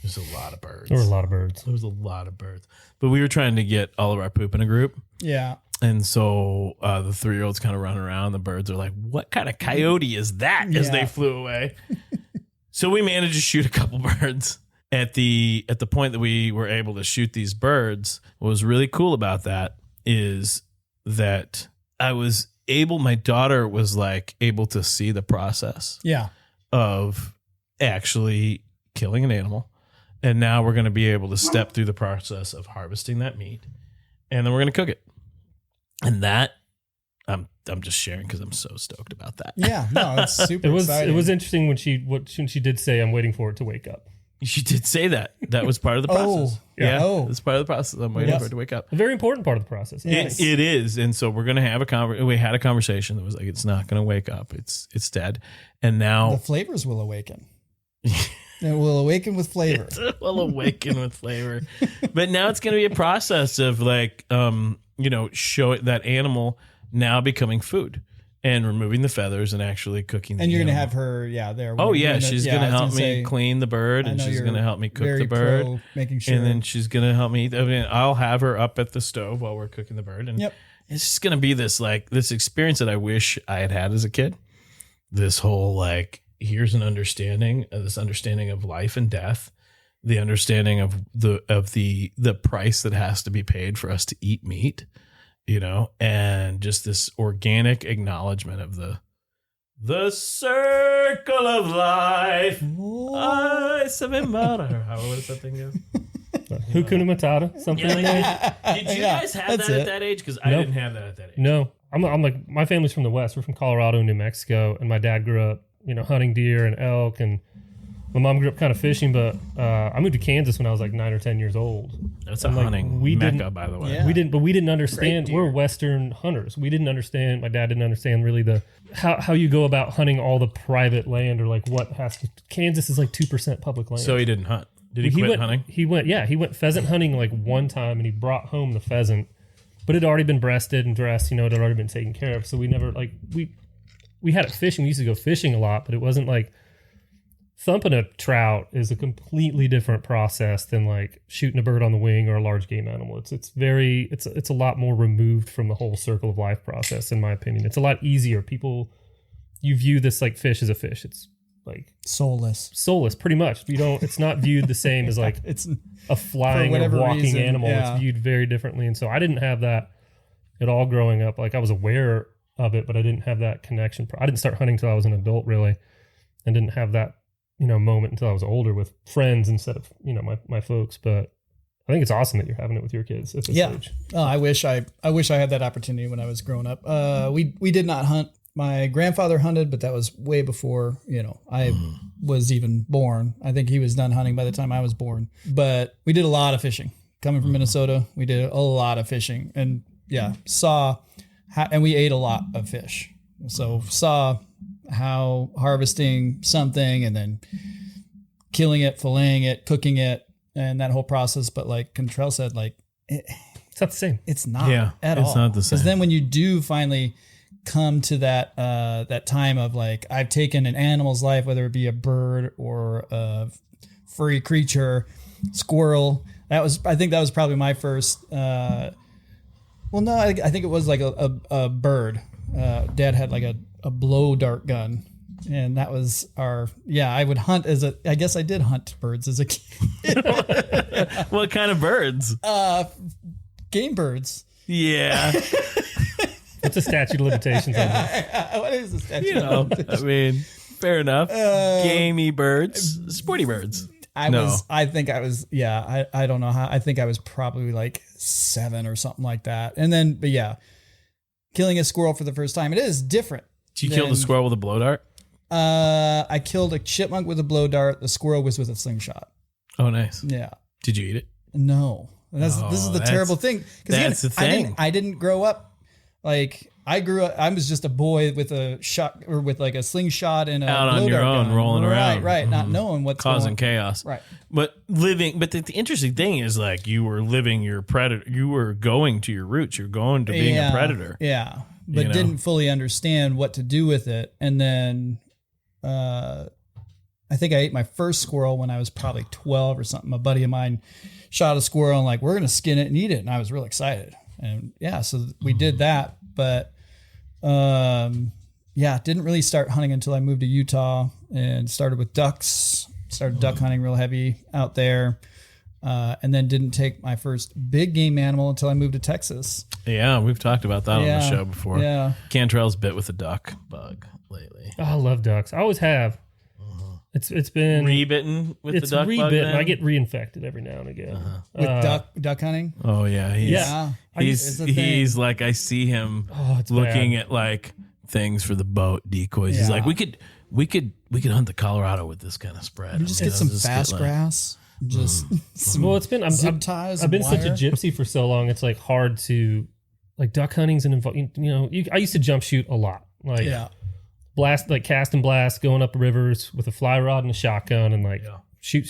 There's a lot of birds. There were a lot of birds. There was a lot of birds. But we were trying to get all of our poop in a group. Yeah. And so the 3-year-old's kind of running around. The birds are like, what kind of coyote is that? As they flew away. So we managed to shoot a couple birds. At the point that we were able to shoot these birds, what was really cool about that is that my daughter was like able to see the process of actually killing an animal. And now we're going to be able to step through the process of harvesting that meat, and then we're going to cook it. And that I'm just sharing because I'm so stoked about that. Yeah, no, it's super exciting. It was interesting when she did say, "I'm waiting for it to wake up." She did say that. That was part of the process. It's part of the process. I'm waiting for it to wake up. A very important part of the process. Yes. It is. And so we're going to have we had a conversation that was like, it's not going to wake up. It's dead. And now the flavors will awaken. It will awaken with flavor. It will awaken with flavor. But now it's going to be a process of like, show it that animal now becoming food. And removing the feathers and actually cooking the And you're going to animal. have her, there. Oh, yeah. She's going to help me clean the bird, and she's going to help me cook the bird. Making sure. And then she's going to help me. I mean, I'll have her up at the stove while we're cooking the bird. And it's just going to be this experience that I wish I had as a kid. This whole here's an understanding, this understanding of life and death, the understanding of the price that has to be paid for us to eat meat. And just this organic acknowledgement of the circle of life. How does that thing go? Hakuna Matata, something like that. Did you guys have that at that age? Because I didn't have that at that age. No, I'm like, my family's from the West. We're from Colorado and New Mexico, and my dad grew up, hunting deer and elk, and my mom grew up kind of fishing, but I moved to Kansas when I was like 9 or 10 years old. That's a hunting mecca, by the way. Yeah. We didn't understand. We're Western hunters. We didn't understand. My dad didn't understand really how you go about hunting all the private land, or like what has to. Kansas is like 2% public land. So he didn't hunt. Did he quit hunting? He went pheasant hunting like one time, and he brought home the pheasant, but it had already been breasted and dressed. It had already been taken care of. So we never we had it fishing. We used to go fishing a lot, but it wasn't like. Thumping a trout is a completely different process than like shooting a bird on the wing or a large game animal. It's a lot more removed from the whole circle of life process, in my opinion. It's a lot easier. You view this like fish as a fish. It's like soulless, pretty much. It's not viewed the same as like it's a flying or walking animal. Yeah. It's viewed very differently. And so I didn't have that at all growing up. Like I was aware of it, but I didn't have that connection. I didn't start hunting until I was an adult, really, and didn't have that moment until I was older with friends instead of, my folks. But I think it's awesome that you're having it with your kids at this age. Oh, I wish I had that opportunity when I was growing up. We did not hunt. My grandfather hunted, but that was way before, I was even born. I think he was done hunting by the time I was born. But we did a lot of fishing. Coming from Minnesota, we did a lot of fishing, and and we ate a lot of fish. So saw how harvesting something and then killing it, filleting it, cooking it, and that whole process. But like Cantrell said, it's not the same. It's not at all. It's not the same. Because then when you do finally come to that time of like, I've taken an animal's life, whether it be a bird or a furry creature, squirrel. I think that was probably my first. I think it was like a bird. Dad had like a blow dart gun, and that was I would hunt I guess I did hunt birds as a kid. What kind of birds? Game birds. Yeah. What's the statute of limitations on that? What is the statute of limitations? I mean, fair enough. Gamey birds, sporty birds. I don't know how. I think I was probably like 7 or something like that. And then, killing a squirrel for the first time, it is different. Did you kill the squirrel with a blow dart? I killed a chipmunk with a blow dart. The squirrel was with a slingshot. Oh, nice. Yeah. Did you eat it? No. This is the terrible thing. Because the thing. I didn't grow up Like I grew up, I was just a boy with a shot or with like a slingshot and a out on your own, gun. rolling around. Right. Not knowing what's causing going chaos. Right. But the interesting thing is like you were living your predator. You were going to your roots. You're going to being a predator. Yeah. But didn't fully understand what to do with it. And then, I think I ate my first squirrel when I was probably 12 or something. A buddy of mine shot a squirrel and like, we're going to skin it and eat it. And I was real excited. And yeah, so we did that. But didn't really start hunting until I moved to Utah and started with ducks, started duck hunting real heavy out there. And then didn't take my first big game animal until I moved to Texas. Yeah, we've talked about that on the show before. Yeah. Cantrell's bit with a duck bug lately. Oh, I love ducks. I always have. It's been rebitten with the duck bug. Rebitten. I get reinfected every now and again With duck hunting. Oh yeah, he's like I see him looking at like things for the boat decoys. Yeah. He's like we could hunt the Colorado with this kind of spread. You just get some fast grass. Just it's been zip ties. I've been such a gypsy for so long. It's like hard to like duck hunting's and I used to jump shoot a lot. Like blast, like cast and blast, going up rivers with a fly rod and a shotgun, and like shoot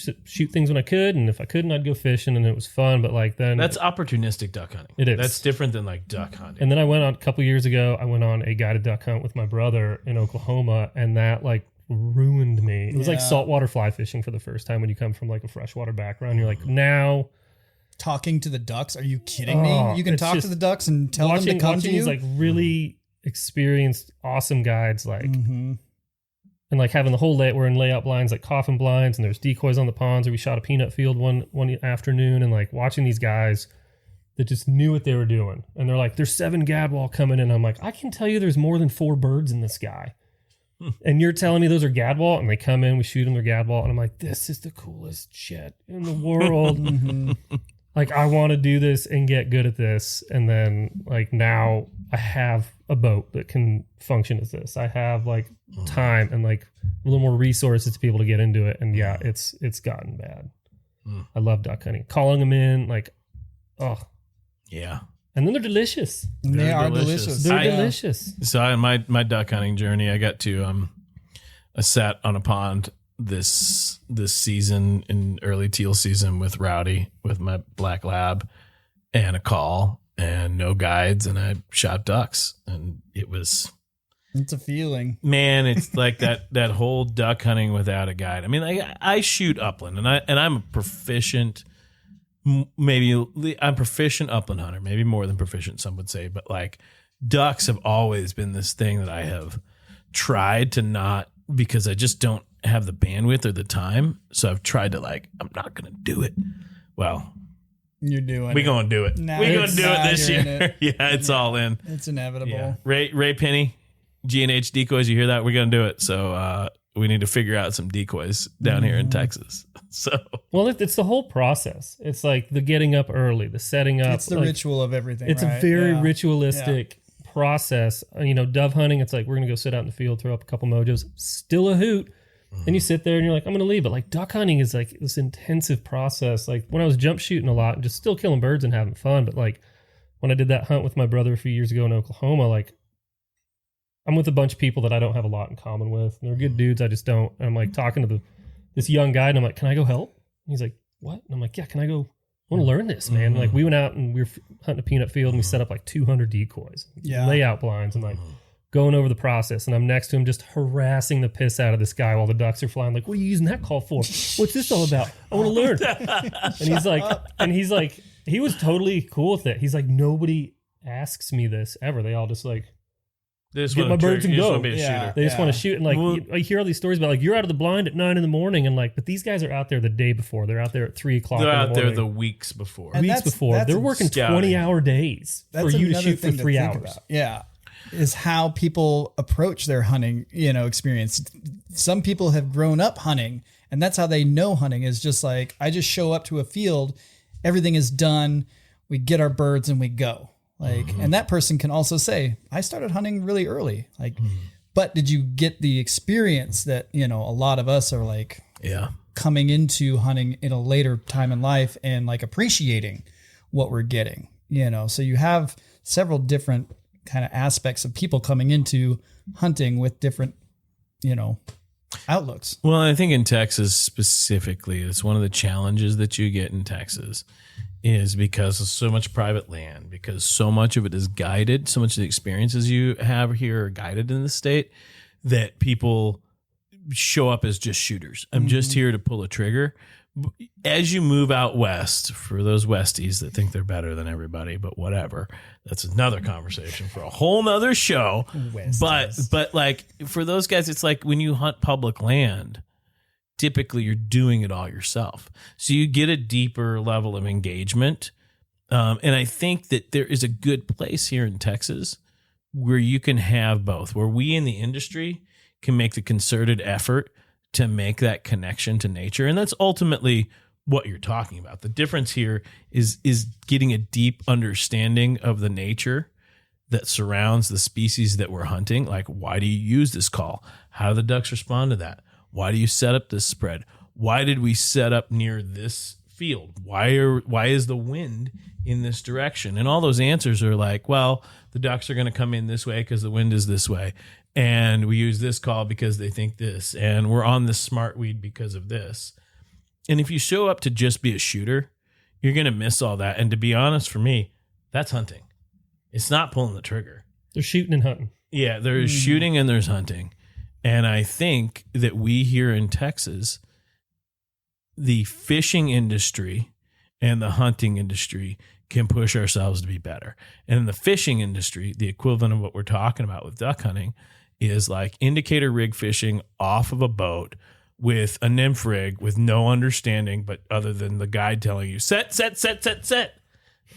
things when I could, and if I couldn't, I'd go fishing, and it was fun. But like then that's opportunistic duck hunting. It is. That's different than like duck hunting. And then I went on a couple years ago. I went on a guided duck hunt with my brother in Oklahoma, and that like ruined me. It was like saltwater fly fishing for the first time when you come from like a freshwater background. You're like now. Talking to the ducks? Are you kidding me? You can talk to the ducks and tell them to come to you? These like really experienced, awesome guides, like, and like having the whole we're in layout blinds, like coffin blinds, and there's decoys on the ponds. Or we shot a peanut field one afternoon, and like watching these guys that just knew what they were doing. And they're like, "There's 7 gadwall coming in." I'm like, "I can tell you, there's more than 4 birds in the sky." And you're telling me those are gadwall, and they come in, we shoot them, they're gadwall, and I'm like, "This is the coolest shit in the world." Like, I want to do this and get good at this. And then like now I have a boat that can function as this. I have like time and like a little more resources to be able to get into it. And yeah, it's gotten bad. I love duck hunting, calling them in, like, oh yeah. And then they're delicious. They are delicious. They're delicious. So in my duck hunting journey, I got to I sat on a pond this season in early teal season with Rowdy, with my black lab and a call and no guides, and I shot ducks, and it's a feeling, man. It's like that whole duck hunting without a guide. I mean, I shoot upland, and I'm a proficient, I'm proficient upland hunter, maybe more than proficient, some would say, but like ducks have always been this thing that I have tried to not, because I just don't have the bandwidth or the time. So I've tried to like, I'm not going to do it. Well, you're doing We're going to do it. We're going to do it this year. Yeah, it's all in. It's inevitable. Yeah. Ray Penny, G&H decoys, you hear that? We're going to do it. So we need to figure out some decoys down here in Texas. So, well, it's the whole process. It's like the getting up early, the setting up. It's the ritual of everything. It's a very ritualistic process. Dove hunting, it's like, we're going to go sit out in the field, throw up a couple mojos, still a hoot. And you sit there and you're like, I'm going to leave. But like duck hunting is like this intensive process. Like when I was jump shooting a lot and just still killing birds and having fun. But like when I did that hunt with my brother a few years ago in Oklahoma, like I'm with a bunch of people that I don't have a lot in common with. And they're good dudes. I just don't. And I'm like talking to this young guy and I'm like, can I go help? And he's like, what? And I'm like, yeah, can I go? I want to learn this, man. Like we went out and we were hunting a peanut field and we set up like 200 decoys, layout blinds, and like going over the process, and I'm next to him just harassing the piss out of this guy while the ducks are flying. Like, what are you using that call for? What's this all about? I want to learn. And he's like, he was totally cool with it. He's like, nobody asks me this ever. They all just like, get my birds and go. They just want to shoot. And like, I hear all these stories about like, you're out of the blind at 9 a.m. and like, but these guys are out there the day before. They're out there at 3 o'clock. They're out there the weeks before. They're working 20-hour days for you to shoot for 3 hours. About. Yeah. Is how people approach their hunting, experience. Some people have grown up hunting, and that's how they know hunting is just like, I just show up to a field, everything is done, we get our birds and we go. Like, and that person can also say, I started hunting really early. Like, but did you get the experience that, a lot of us are like, coming into hunting in a later time in life and like appreciating what we're getting, so you have several different kind of aspects of people coming into hunting with different, outlooks. Well, I think in Texas specifically, it's one of the challenges that you get in Texas is because of so much private land, because so much of it is guided, so much of the experiences you have here are guided in the state, that people show up as just shooters. I'm just here to pull a trigger. As you move out west, for those Westies that think they're better than everybody, but whatever, that's another conversation for a whole nother show. Westies. But like for those guys, it's like when you hunt public land, typically you're doing it all yourself. So you get a deeper level of engagement. And I think that there is a good place here in Texas where you can have both, where we in the industry can make the concerted effort to make that connection to nature. And that's ultimately what you're talking about. The difference here is getting a deep understanding of the nature that surrounds the species that we're hunting. Like, why do you use this call? How do the ducks respond to that? Why do you set up this spread? Why did we set up near this field? Why is the wind in this direction? And all those answers are like, well, the ducks are going to come in this way because the wind is this way. And we use this call because they think this. And we're on this smart weed because of this. And if you show up to just be a shooter, you're going to miss all that. And to be honest, for me, that's hunting. It's not pulling the trigger. They're shooting and hunting. Yeah, there's shooting and there's hunting. And I think that we here in Texas, the fishing industry and the hunting industry can push ourselves to be better. And in the fishing industry, the equivalent of what we're talking about with duck hunting is like indicator rig fishing off of a boat with a nymph rig with no understanding, but other than the guide telling you, set.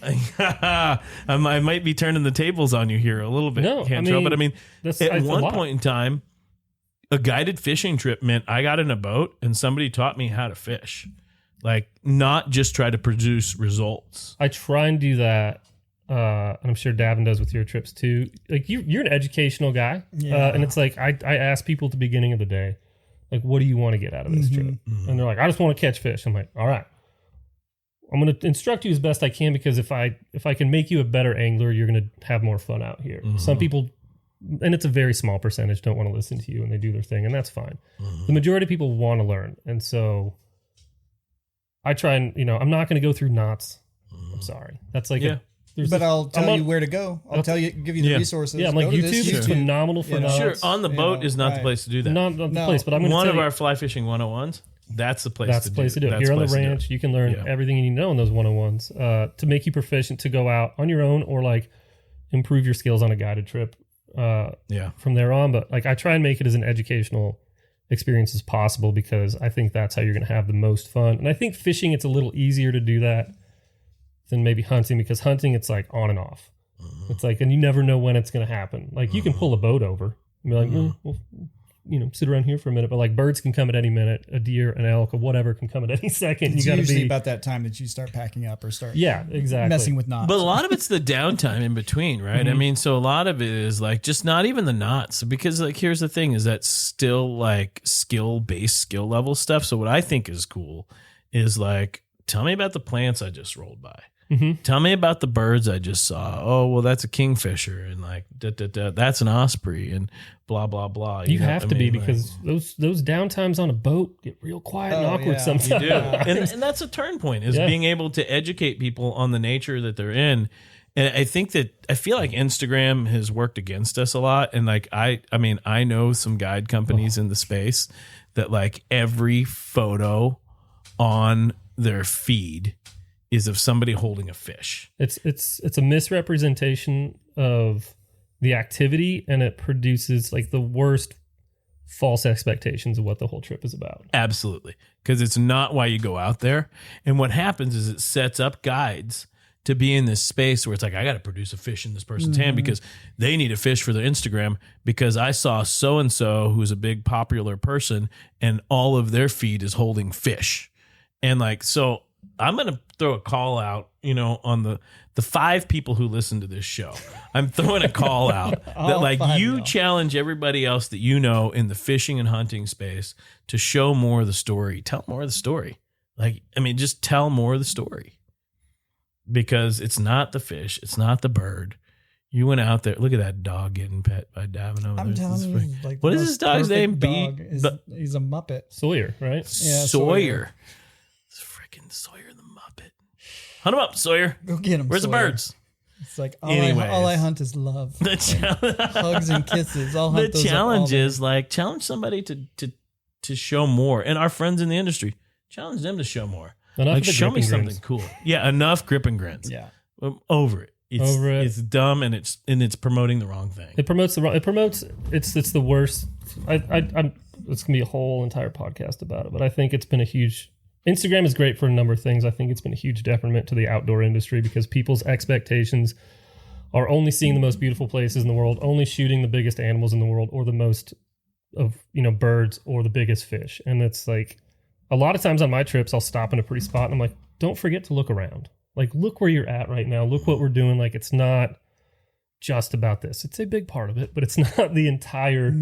I might be turning the tables on you here a little bit, Cantrell, but I mean, at one point in time, a guided fishing trip meant I got in a boat and somebody taught me how to fish, like not just try to produce results. I try and do that. And I'm sure Davin does with your trips too. Like you're an educational guy. And it's like, I ask people at the beginning of the day, like, what do you want to get out of this trip? And they're like, I just want to catch fish. I'm like, all right, I'm going to instruct you as best I can, because if I can make you a better angler, you're going to have more fun out here. Some people, and it's a very small percentage, don't want to listen to you and they do their thing, and that's fine. The majority of people want to learn. And so I try and, I'm not going to go through knots. I'm sorry. That's like, but I'll tell you where to go. I'll tell you, give you the resources. Yeah, I'm like, YouTube is phenomenal for knots. Sure, on the boat is not the place to do that. Not the place, but I'm going to one of our fly fishing 101s. That's the place to do it. Here on the ranch, you can learn everything you need to know in those 101s to make you proficient to go out on your own or like improve your skills on a guided trip from there on. But like I try and make it as an educational experience as possible, because I think that's how you're going to have the most fun. And I think fishing, it's a little easier to do that than maybe hunting, because hunting, it's like on and off. It's like, and you never know when it's going to happen. Like you can pull a boat over and be like, well, sit around here for a minute, but like birds can come at any minute, a deer, an elk, or whatever can come at any second. It's usually about that time that you start packing up or start messing with knots. But a lot of it's the downtime in between, right? I mean, so a lot of it is like just not even the knots, because like here's the thing is that still like skill-based, skill level stuff. So what I think is cool is like, tell me about the plants I just rolled by. Tell me about the birds I just saw. Oh, well, that's a kingfisher, and like that's an osprey, and blah blah blah. You have to be, because those downtimes on a boat get real quiet and awkward sometimes. You do. And that's a turn point, is being able to educate people on the nature that they're in. And I think that I feel like Instagram has worked against us a lot. And like I mean, I know some guide companies in the space that like every photo on their feed is of somebody holding a fish. It's a misrepresentation of the activity, and it produces like the worst false expectations of what the whole trip is about. Absolutely. Because it's not why you go out there. And what happens is it sets up guides to be in this space where it's like, I got to produce a fish in this person's hand because they need a fish for their Instagram, because I saw so-and-so who's a big popular person and all of their feed is holding fish. And like, so I'm going to throw a call out, on the 5 people who listen to this show. I'm throwing a call out that like you challenge everybody else that in the fishing and hunting space to show more of the story. Tell more of the story. Like, I mean, just tell more of the story, because it's not the fish. It's not the bird. You went out there. Look at that dog getting pet by Davin over I'm there. telling you, like, What is this dog's name? He's a Muppet. Sawyer, right? Yeah, Sawyer. It's freaking Sawyer the Muppet. Hunt him up, Sawyer. Go get him. Where's Sawyer. the birds? It's like all I hunt is love. Hugs and kisses. I'll hunt those. The challenge is like challenge somebody to show more, and our friends in the industry challenge them to show more. Enough like show me something cool. Yeah, enough grip and grins. Yeah, I'm over it. It's dumb and it's promoting the wrong thing. It's the worst. It's gonna be a whole entire podcast about it, but I think it's been a huge. Instagram is great for a number of things. I think it's been a huge detriment to the outdoor industry because people's expectations are only seeing the most beautiful places in the world, only shooting the biggest animals in the world, or the most of birds, or the biggest fish. And it's like a lot of times on my trips, I'll stop in a pretty spot and I'm like, don't forget to look around. Like, look where you're at right now. Look what we're doing. Like, it's not just about this. It's a big part of it, but it's not the entire,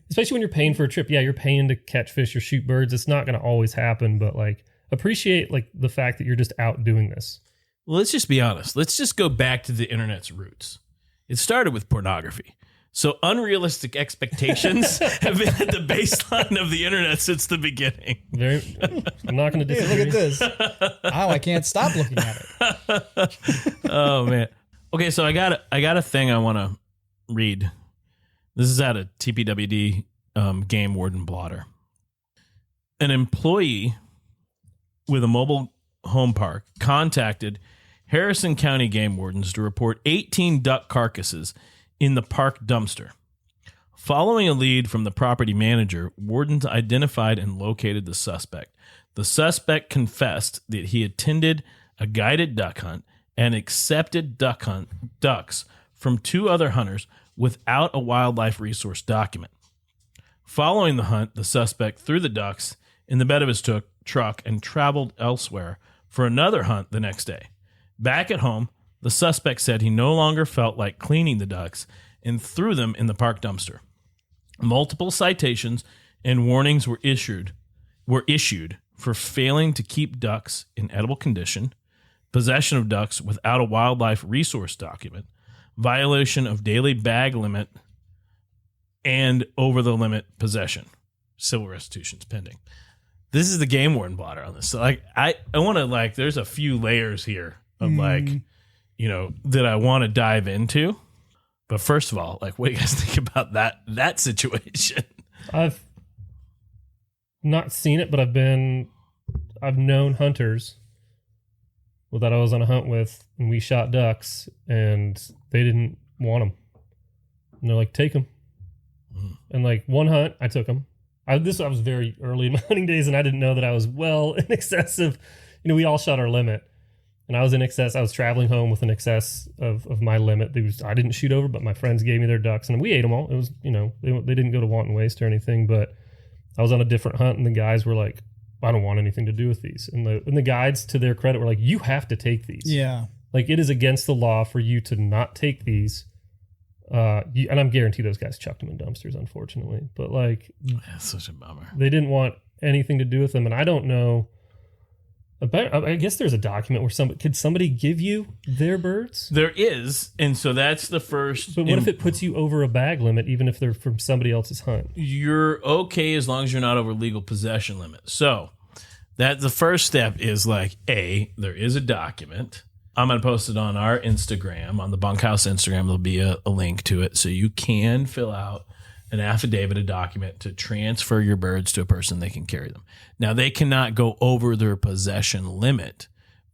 especially when you're paying for a trip. Yeah, you're paying to catch fish or shoot birds. It's not going to always happen, but like, appreciate like the fact that you're just out doing this. Well, let's just be honest. Let's just go back to the internet's roots. It started with pornography. So unrealistic expectations have been at the baseline of the internet since the beginning. I'm not going to disagree. Hey, look at this. Wow, I can't stop looking at it. Oh man. Okay, so I got a thing I want to read. This is out of TPWD Game Warden Blotter. An employee with a mobile home park contacted Harrison County Game Wardens to report 18 duck carcasses in the park dumpster. Following a lead from the property manager, wardens identified and located the suspect. The suspect confessed that he attended a guided duck hunt and accepted ducks from 2 other hunters without a wildlife resource document. Following the hunt, the suspect threw the ducks in the bed of his truck and traveled elsewhere for another hunt the next day. Back at home, the suspect said he no longer felt like cleaning the ducks and threw them in the park dumpster. Multiple citations and warnings were issued for failing to keep ducks in edible condition, possession of ducks without a wildlife resource document, violation of daily bag limit, and over the limit possession. Civil restitutions pending. This is the Game Warden Blotter on this. So like I want to like there's a few layers here of like that I want to dive into. But first of all, like what do you guys think about that situation? I've not seen it, but I've known hunters that I was on a hunt with, and we shot ducks, and they didn't want them. And they're like, take them. And like one hunt, I took them. I was very early in my hunting days, and I didn't know that I was well in excess of, we all shot our limit. And I was in excess. I was traveling home with an excess of my limit. I didn't shoot over, but my friends gave me their ducks, and we ate them all. It was, they didn't go to wanton waste or anything, but I was on a different hunt, and the guys were like, I don't want anything to do with these. And the guides, to their credit, were like, you have to take these. Yeah. Like, it is against the law for you to not take these. And I'm guaranteed those guys chucked them in dumpsters, unfortunately. But like, that's such a bummer. They didn't want anything to do with them, and I don't know. I guess there's a document where could somebody give you their birds? There is, and so that's the first. But what if it puts you over a bag limit, even if they're from somebody else's hunt? You're okay as long as you're not over legal possession limit. So that the first step is like, there is a document. I'm going to post it on our Instagram, on the Bunkhouse Instagram. There'll be a link to it, so you can fill out an affidavit, a document to transfer your birds to a person they can carry them. Now, they cannot go over their possession limit,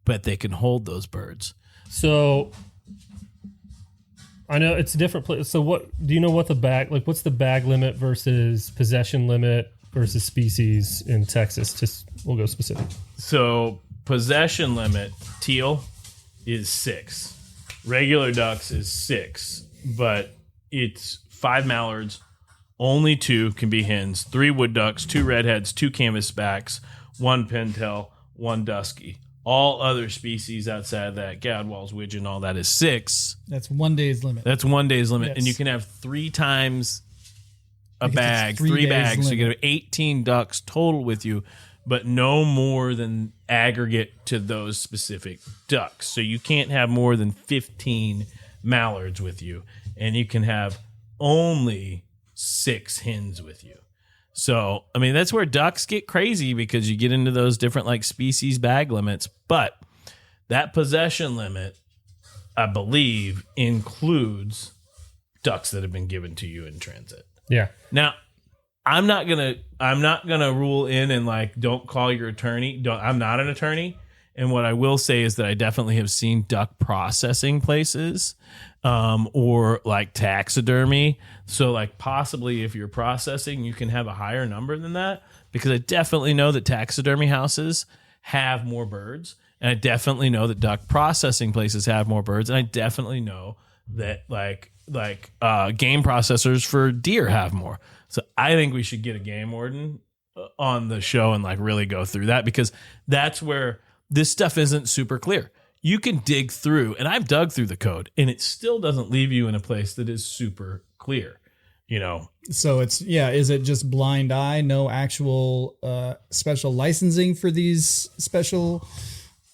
but they can hold those birds. So I know it's a different place. So what do you know what what's the bag limit versus possession limit versus species in Texas? We'll go specific. So possession limit, teal is 6. Regular ducks is 6, but it's 5 mallards. Only 2 can be hens, 3 wood ducks, 2 redheads, 2 canvasbacks, 1 pintail, 1 dusky. All other species outside of that, gadwalls, widgeon, all that is 6. That's 1 day's limit. That's 1 day's limit. Yes. And you can have 3 times a bag, 3 bags. So you can have 18 ducks total with you, but no more than aggregate to those specific ducks. So you can't have more than 15 mallards with you, and you can have only 6 hens with you. So, I mean, that's where ducks get crazy because you get into those different like species bag limits. But that possession limit, I believe, includes ducks that have been given to you in transit. Yeah. Now, I'm not gonna rule in and like don't call your attorney. I'm not an attorney. And what I will say is that I definitely have seen duck processing places or like taxidermy. So like possibly if you're processing, you can have a higher number than that, because I definitely know that taxidermy houses have more birds. And I definitely know that duck processing places have more birds. And I definitely know that like game processors for deer have more. So I think we should get a game warden on the show and like really go through that, because that's where this stuff isn't super clear. You can dig through, and I've dug through the code, and it still doesn't leave you in a place that is super clear, you know? So is it just blind eye, no actual special licensing for these special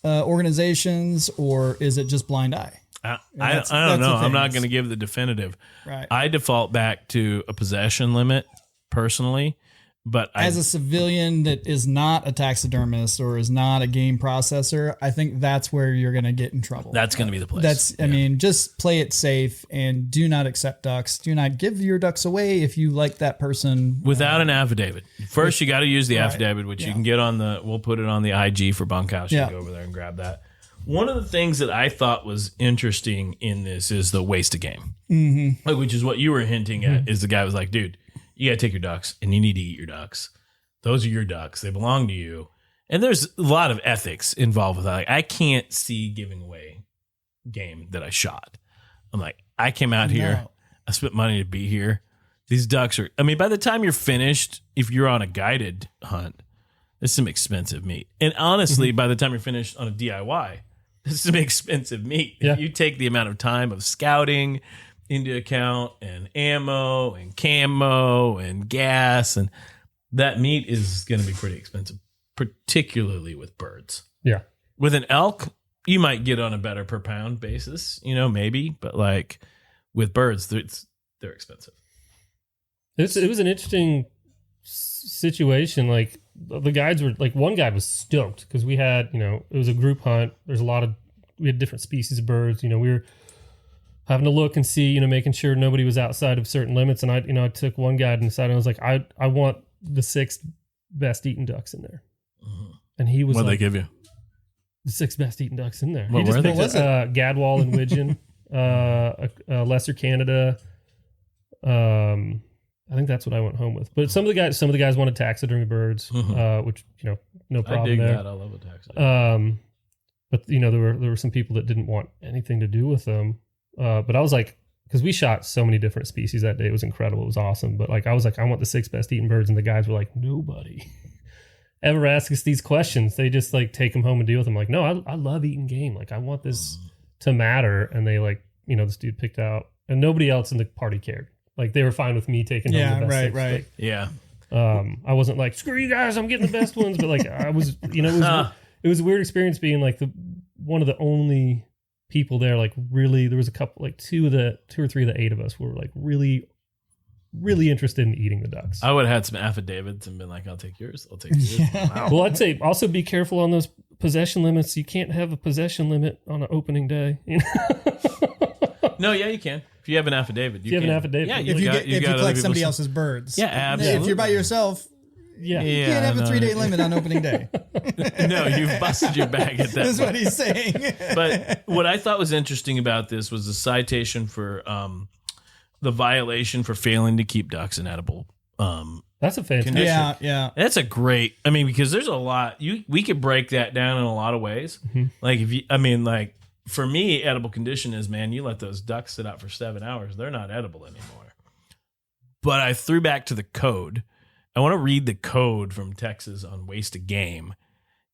organizations, or is it just blind eye? I don't know. I'm not going to give the definitive. Right. I default back to a possession limit personally, but as a civilian that is not a taxidermist or is not a game processor, I think that's where you're going to get in trouble. That's going to be the place. I mean, just play it safe and do not accept ducks. Do not give your ducks away if you like that person. Without an affidavit. First, you got to use the affidavit, which you can get on we'll put it on the IG for Bunkhouse. You can go over there and grab that. One of the things that I thought was interesting in this is the waste of game, which is what you were hinting at, is the guy was like, dude, you got to take your ducks and you need to eat your ducks. Those are your ducks. They belong to you. And there's a lot of ethics involved with that. Like, I can't see giving away game that I shot. I'm like, I came out here. I spent money to be here. These ducks are, I mean, by the time you're finished, if you're on a guided hunt, there's some expensive meat. And honestly, by the time you're finished on a DIY, this is some expensive meat. Yeah. If you take the amount of time of scouting into account, and ammo and camo and gas, and that meat is going to be pretty expensive, particularly with birds. Yeah. With an elk, you might get on a better per pound basis, you know, maybe, but like with birds, they're expensive. It was an interesting situation. Like the guides were like, one guide was stoked because we had, you know, it was a group hunt. We had different species of birds. You know, we were having to look and see, you know, making sure nobody was outside of certain limits. And I took one guide and decided, I was like, I want the 6 best eaten ducks in there. And he was What'd like, they give you? The 6 best eaten ducks in there. What he just were they? picked Gadwall and Widgeon, a Lesser Canada. I think that's what I went home with. But some of the guys wanted taxidermy birds, which, you know, no problem I dig there. that. I love a taxidermy. But you know, there were some people that didn't want anything to do with them. But I was like, because we shot so many different species that day, it was incredible. It was awesome. But like, I was like, I want the 6 best eaten birds, and the guys were like, nobody ever asks us these questions. They just like take them home and deal with them. Like, no, I love eating game. Like, I want this to matter. And they like, you know, this dude picked out, and nobody else in the party cared. Like, they were fine with me taking home the best 6. Right. Yeah. I wasn't like, screw you guys, I'm getting the best ones. But like, I was, you know, it was a weird experience being like one of the only people there. Like, really, there was a couple, like 2 or 3 of the 8 of us were like really, really interested in eating the ducks. I would have had some affidavits and been like, I'll take yours. I'll take yours. Wow. Well, I'd say also be careful on those possession limits. You can't have a possession limit on an opening day. You know? No, yeah, you can. If you have an affidavit, you have an affidavit. Yeah, if you collect somebody else's birds. Yeah, absolutely. If you're by yourself, you can't have a 3-day limit on opening day. No, you've busted your bag at that. That's what he's saying. But what I thought was interesting about this was the citation for the violation for failing to keep ducks in edible. That's a fantastic. Yeah. That's a great. I mean, because there's a lot. We could break that down in a lot of ways. Like like for me, edible condition is, man, you let those ducks sit out for 7 hours, they're not edible anymore. But I threw back to the code. I want to read the code from Texas on waste of game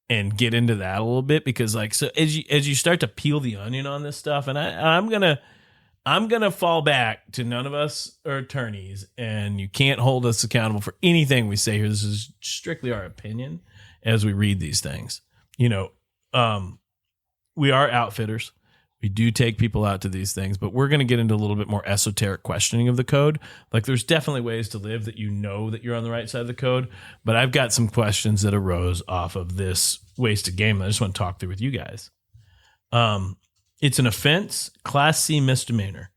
and get into that a little bit, because like, so as you start to peel the onion on this stuff, and I'm gonna fall back to none of us are attorneys, and you can't hold us accountable for anything we say here. This is strictly our opinion as we read these things. You know, we are outfitters. We do take people out to these things, but we're going to get into a little bit more esoteric questioning of the code. Like there's definitely ways to live that you know that you're on the right side of the code, but I've got some questions that arose off of this wasted game that I just want to talk through with you guys. It's an offense, Class C misdemeanor.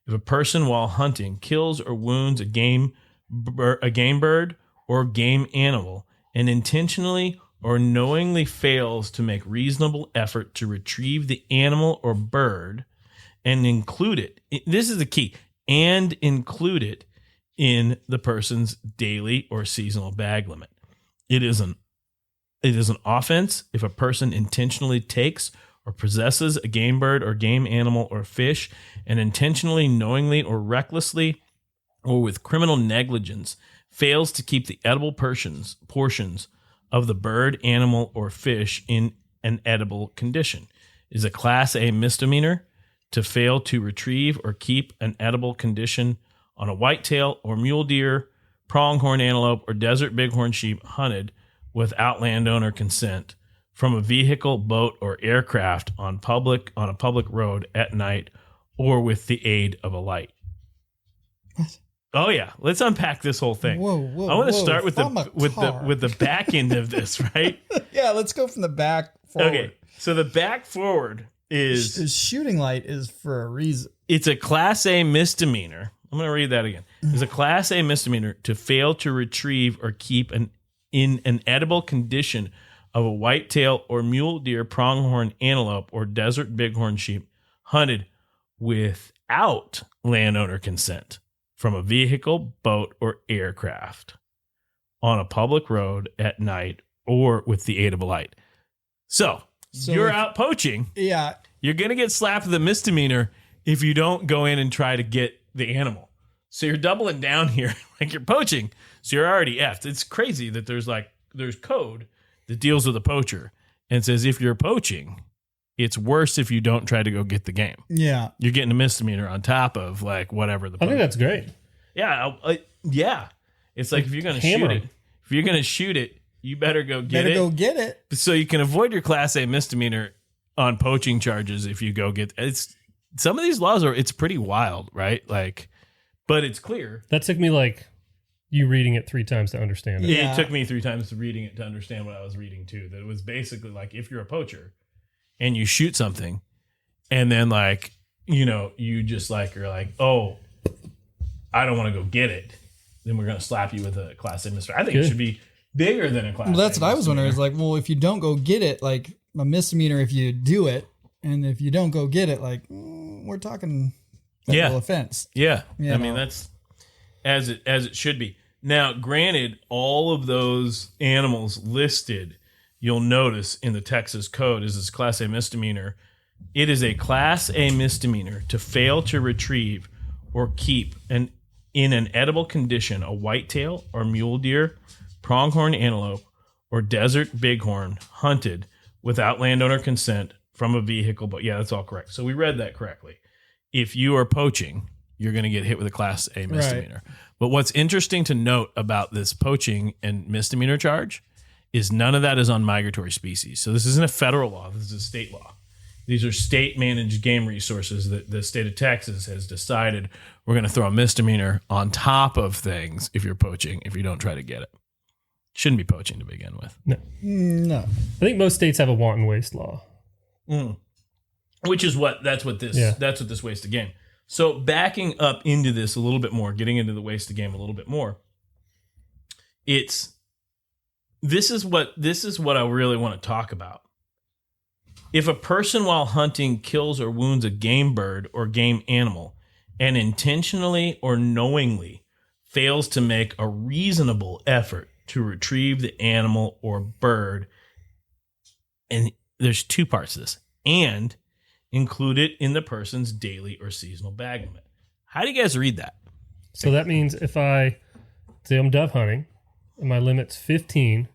If a person while hunting kills or wounds a game bird or game animal and intentionally or knowingly fails to make reasonable effort to retrieve the animal or bird and include it, this is the key, and include it in the person's daily or seasonal bag limit. It is an offense if a person intentionally takes or possesses a game bird or game animal or fish and intentionally, knowingly, or recklessly, or with criminal negligence fails to keep the edible portions of the bird, animal, or fish in an edible condition. It is a Class A misdemeanor to fail to retrieve or keep an edible condition on a whitetail or mule deer, pronghorn antelope, or desert bighorn sheep hunted without landowner consent from a vehicle, boat, or aircraft on a public road at night or with the aid of a light. What? Oh yeah, let's unpack this whole thing. Whoa! I want to start with the back end of this, right? Yeah, let's go from the back forward. Okay, so the back forward is the shooting light is for a reason. It's a Class A misdemeanor. I'm going to read that again. It's a Class A misdemeanor to fail to retrieve or keep in an edible condition of a whitetail or mule deer, pronghorn antelope, or desert bighorn sheep hunted without landowner consent from a vehicle, boat, or aircraft on a public road at night or with the aid of a light. So you're out poaching. Yeah. You're going to get slapped with a misdemeanor if you don't go in and try to get the animal. So you're doubling down here like you're poaching. So you're already effed. It's crazy that there's code that deals with a poacher and says if you're poaching, it's worse if you don't try to go get the game. Yeah. You're getting a misdemeanor on top of like whatever the I think that's great. Yeah. Yeah. It's like if you're going to shoot it, you better go get it. So you can avoid your Class A misdemeanor on poaching charges if you go get it's some of these laws it's pretty wild, right? Like, but it's clear. That took me like you reading it 3 times to understand it. Yeah. It took me 3 times reading it to understand what I was reading too. That it was basically like if you're a poacher and you shoot something and then like, you just like, you're like, oh, I don't want to go get it. Then we're going to slap you with a Class A misdemeanor. I think it should be bigger than a Class A. Well, that's what I was wondering. Is like, well, if you don't go get it, like a misdemeanor if you do it, and if you don't go get it, like we're talking federal offense. Yeah. I mean, that's as it should be. Now, granted, all of those animals listed, you'll notice in the Texas code is this Class A misdemeanor. It is a Class A misdemeanor to fail to retrieve or keep in an edible condition a whitetail or mule deer, pronghorn antelope, or desert bighorn hunted without landowner consent from a vehicle. But yeah, that's all correct. So we read that correctly. If you are poaching, you're going to get hit with a Class A misdemeanor. Right. But what's interesting to note about this poaching and misdemeanor charge is none of that is on migratory species. So this isn't a federal law. This is a state law. These are state-managed game resources that the state of Texas has decided we're going to throw a misdemeanor on top of things if you're poaching, if you don't try to get it. Shouldn't be poaching to begin with. No. I think most states have a wanton waste law. Which is that's what this wasted game. So backing up into this a little bit more, getting into the wasted game a little bit more, this is what I really want to talk about. If a person while hunting kills or wounds a game bird or game animal and intentionally or knowingly fails to make a reasonable effort to retrieve the animal or bird, and there's 2 parts to this, and include it in the person's daily or seasonal bag limit. How do you guys read that? So that means if I say I'm dove hunting and my limit's 15,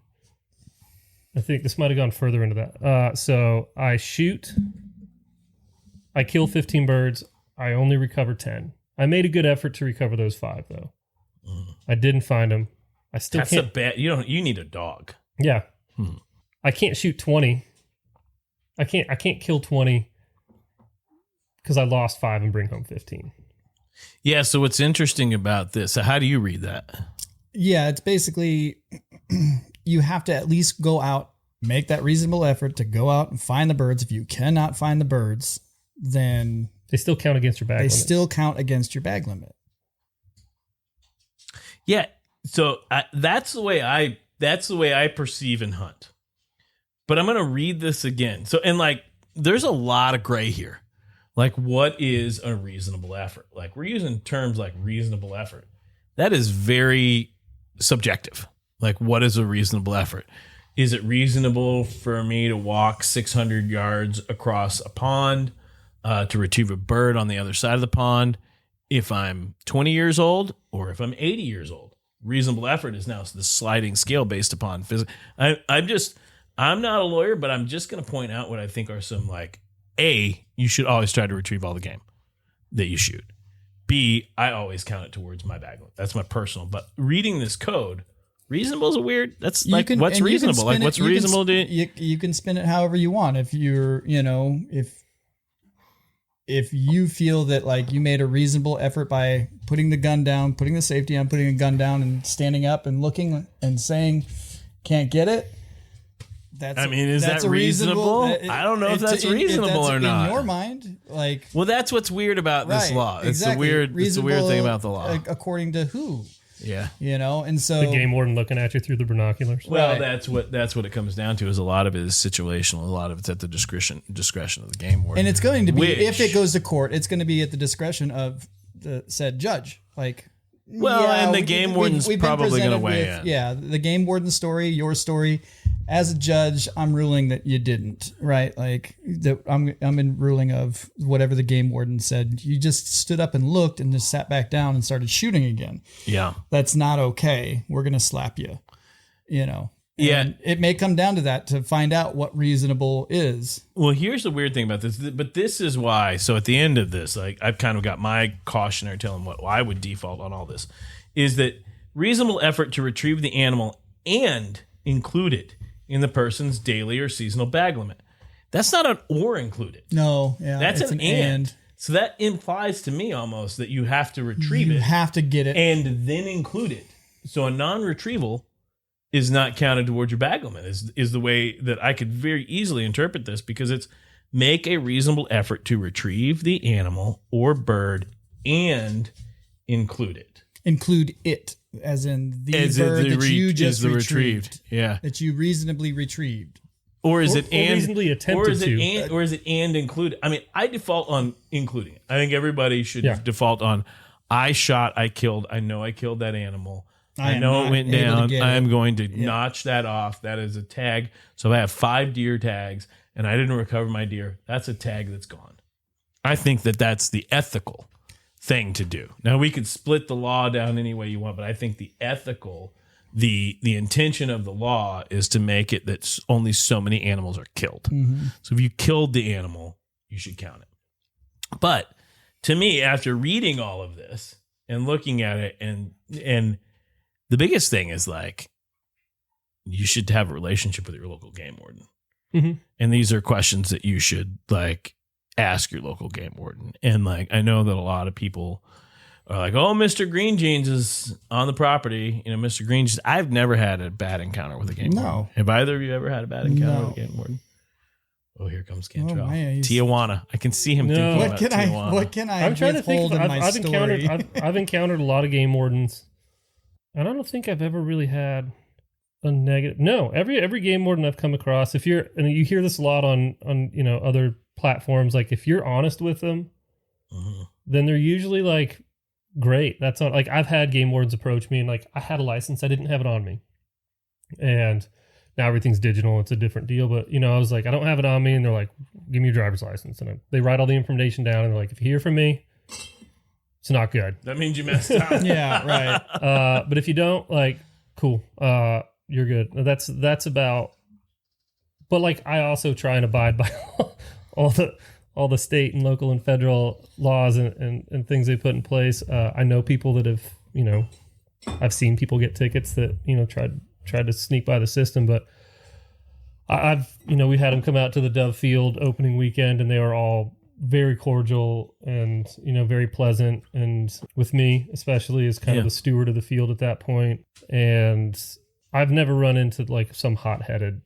I think this might have gone further into that. So I shoot, I kill 15 birds, I only recover 10. I made a good effort to recover those 5 though. I didn't find them. I still can't. You need a dog. Yeah. I can't shoot 20. I can't kill 20 because I lost 5 and bring home 15. Yeah. So what's interesting about this? So how do you read that? Yeah, it's basically you have to at least go out, make that reasonable effort to go out and find the birds. If you cannot find the birds, then they still count against your bag limit. They still count against your bag limit. Yeah. So that's the way I perceive and hunt. But I'm going to read this again. So, and like, there's a lot of gray here. Like, what is a reasonable effort? Like, we're using terms like reasonable effort. That is very subjective. Like, what is a reasonable effort? Is it reasonable for me to walk 600 yards across a pond to retrieve a bird on the other side of the pond if I'm 20 years old or if I'm 80 years old? Reasonable effort is now the sliding scale based upon physics. I'm not a lawyer, but I'm just going to point out what I think are some, like, A, you should always try to retrieve all the game that you shoot. B, I always count it towards my bag limit. That's my personal. But reading this code, reasonable is a weird. That's like, what's reasonable? Like, what's reasonable to you can spin it however you want. If you're, if you feel that like you made a reasonable effort by putting the gun down, putting the safety on, putting a gun down, and standing up and looking and saying, "Can't get it." Is that reasonable? I don't know if that's reasonable or not. In your mind, like, well, that's what's weird about this law. Exactly. It's a weird thing about the law. According to who? Yeah. And so the game warden looking at you through the binoculars. Well, that's what it comes down to. Is a lot of it is situational. A lot of it's at the discretion of the game warden. And it's going to be, if it goes to court, it's going to be at the discretion of the said judge. Like, and the game warden's probably going to weigh in. Yeah, the game warden's story, your story. As a judge, I'm ruling that you didn't, right? Like, I'm in ruling of whatever the game warden said. You just stood up and looked and just sat back down and started shooting again. Yeah. That's not okay. We're going to slap you, And yeah. It may come down to that to find out what reasonable is. Well, here's the weird thing about this, but this is why. So at the end of this, like, I've kind of got my cautionary telling what I would default on all this, is that reasonable effort to retrieve the animal and include it in the person's daily or seasonal bag limit. That's not an or included. No, yeah. That's an and. So that implies to me almost that you have to retrieve it. You have to get it. And then include it. So a non-retrieval is not counted towards your bag limit, is the way that I could very easily interpret this, because it's make a reasonable effort to retrieve the animal or bird and include it. Include it. As in the bird that you just retrieved. Yeah. That you reasonably retrieved. Or is it and reasonably attempted or is it and included? I mean, I default on including it. I think everybody should default on I shot, I killed, I know I killed that animal. I know it went down. I am going to notch that off. That is a tag. So if I have 5 deer tags and I didn't recover my deer, that's a tag that's gone. I think that that's the ethical thing to do. Now, we could split the law down any way you want, but I think the ethical, the intention of the law is to make it that only so many animals are killed. Mm-hmm. So if you killed the animal, you should count it. But to me, after reading all of this and looking at it, and the biggest thing is, like, you should have a relationship with your local game warden. Mm-hmm. And these are questions that you should, like, ask your local game warden. And, like, I know that a lot of people are like, oh, Mr. Green Jeans is on the property. Mr. Green Jeans. I've never had a bad encounter with a game warden. Have either of you ever had a bad encounter with a game warden? Oh, here comes Cantrell. Tijuana. I can see him thinking about Tijuana. What can I I'm trying to think. I've encountered a lot of game wardens, and I don't think I've ever really had a negative. No, every game warden I've come across, and you hear this a lot on other platforms, like, if you're honest with them, then they're usually like, great. That's not, like, I've had game wardens approach me and, like, I had a license, I didn't have it on me, and now everything's digital, it's a different deal, but I was like, I don't have it on me, and they're like, give me your driver's license, and they write all the information down, and they're like, if you hear from me, it's not good. That means you messed up. Yeah, right. But if you don't, like, cool, you're good. That's about. But, like, I also try and abide by all the state and local and federal laws and things they put in place. I know people that have, I've seen people get tickets that, tried to sneak by the system, but we had them come out to the Dove Field opening weekend, and they were all very cordial and, very pleasant. And with me, especially, as kind of the steward of the field at that point. And I've never run into like some hot-headed,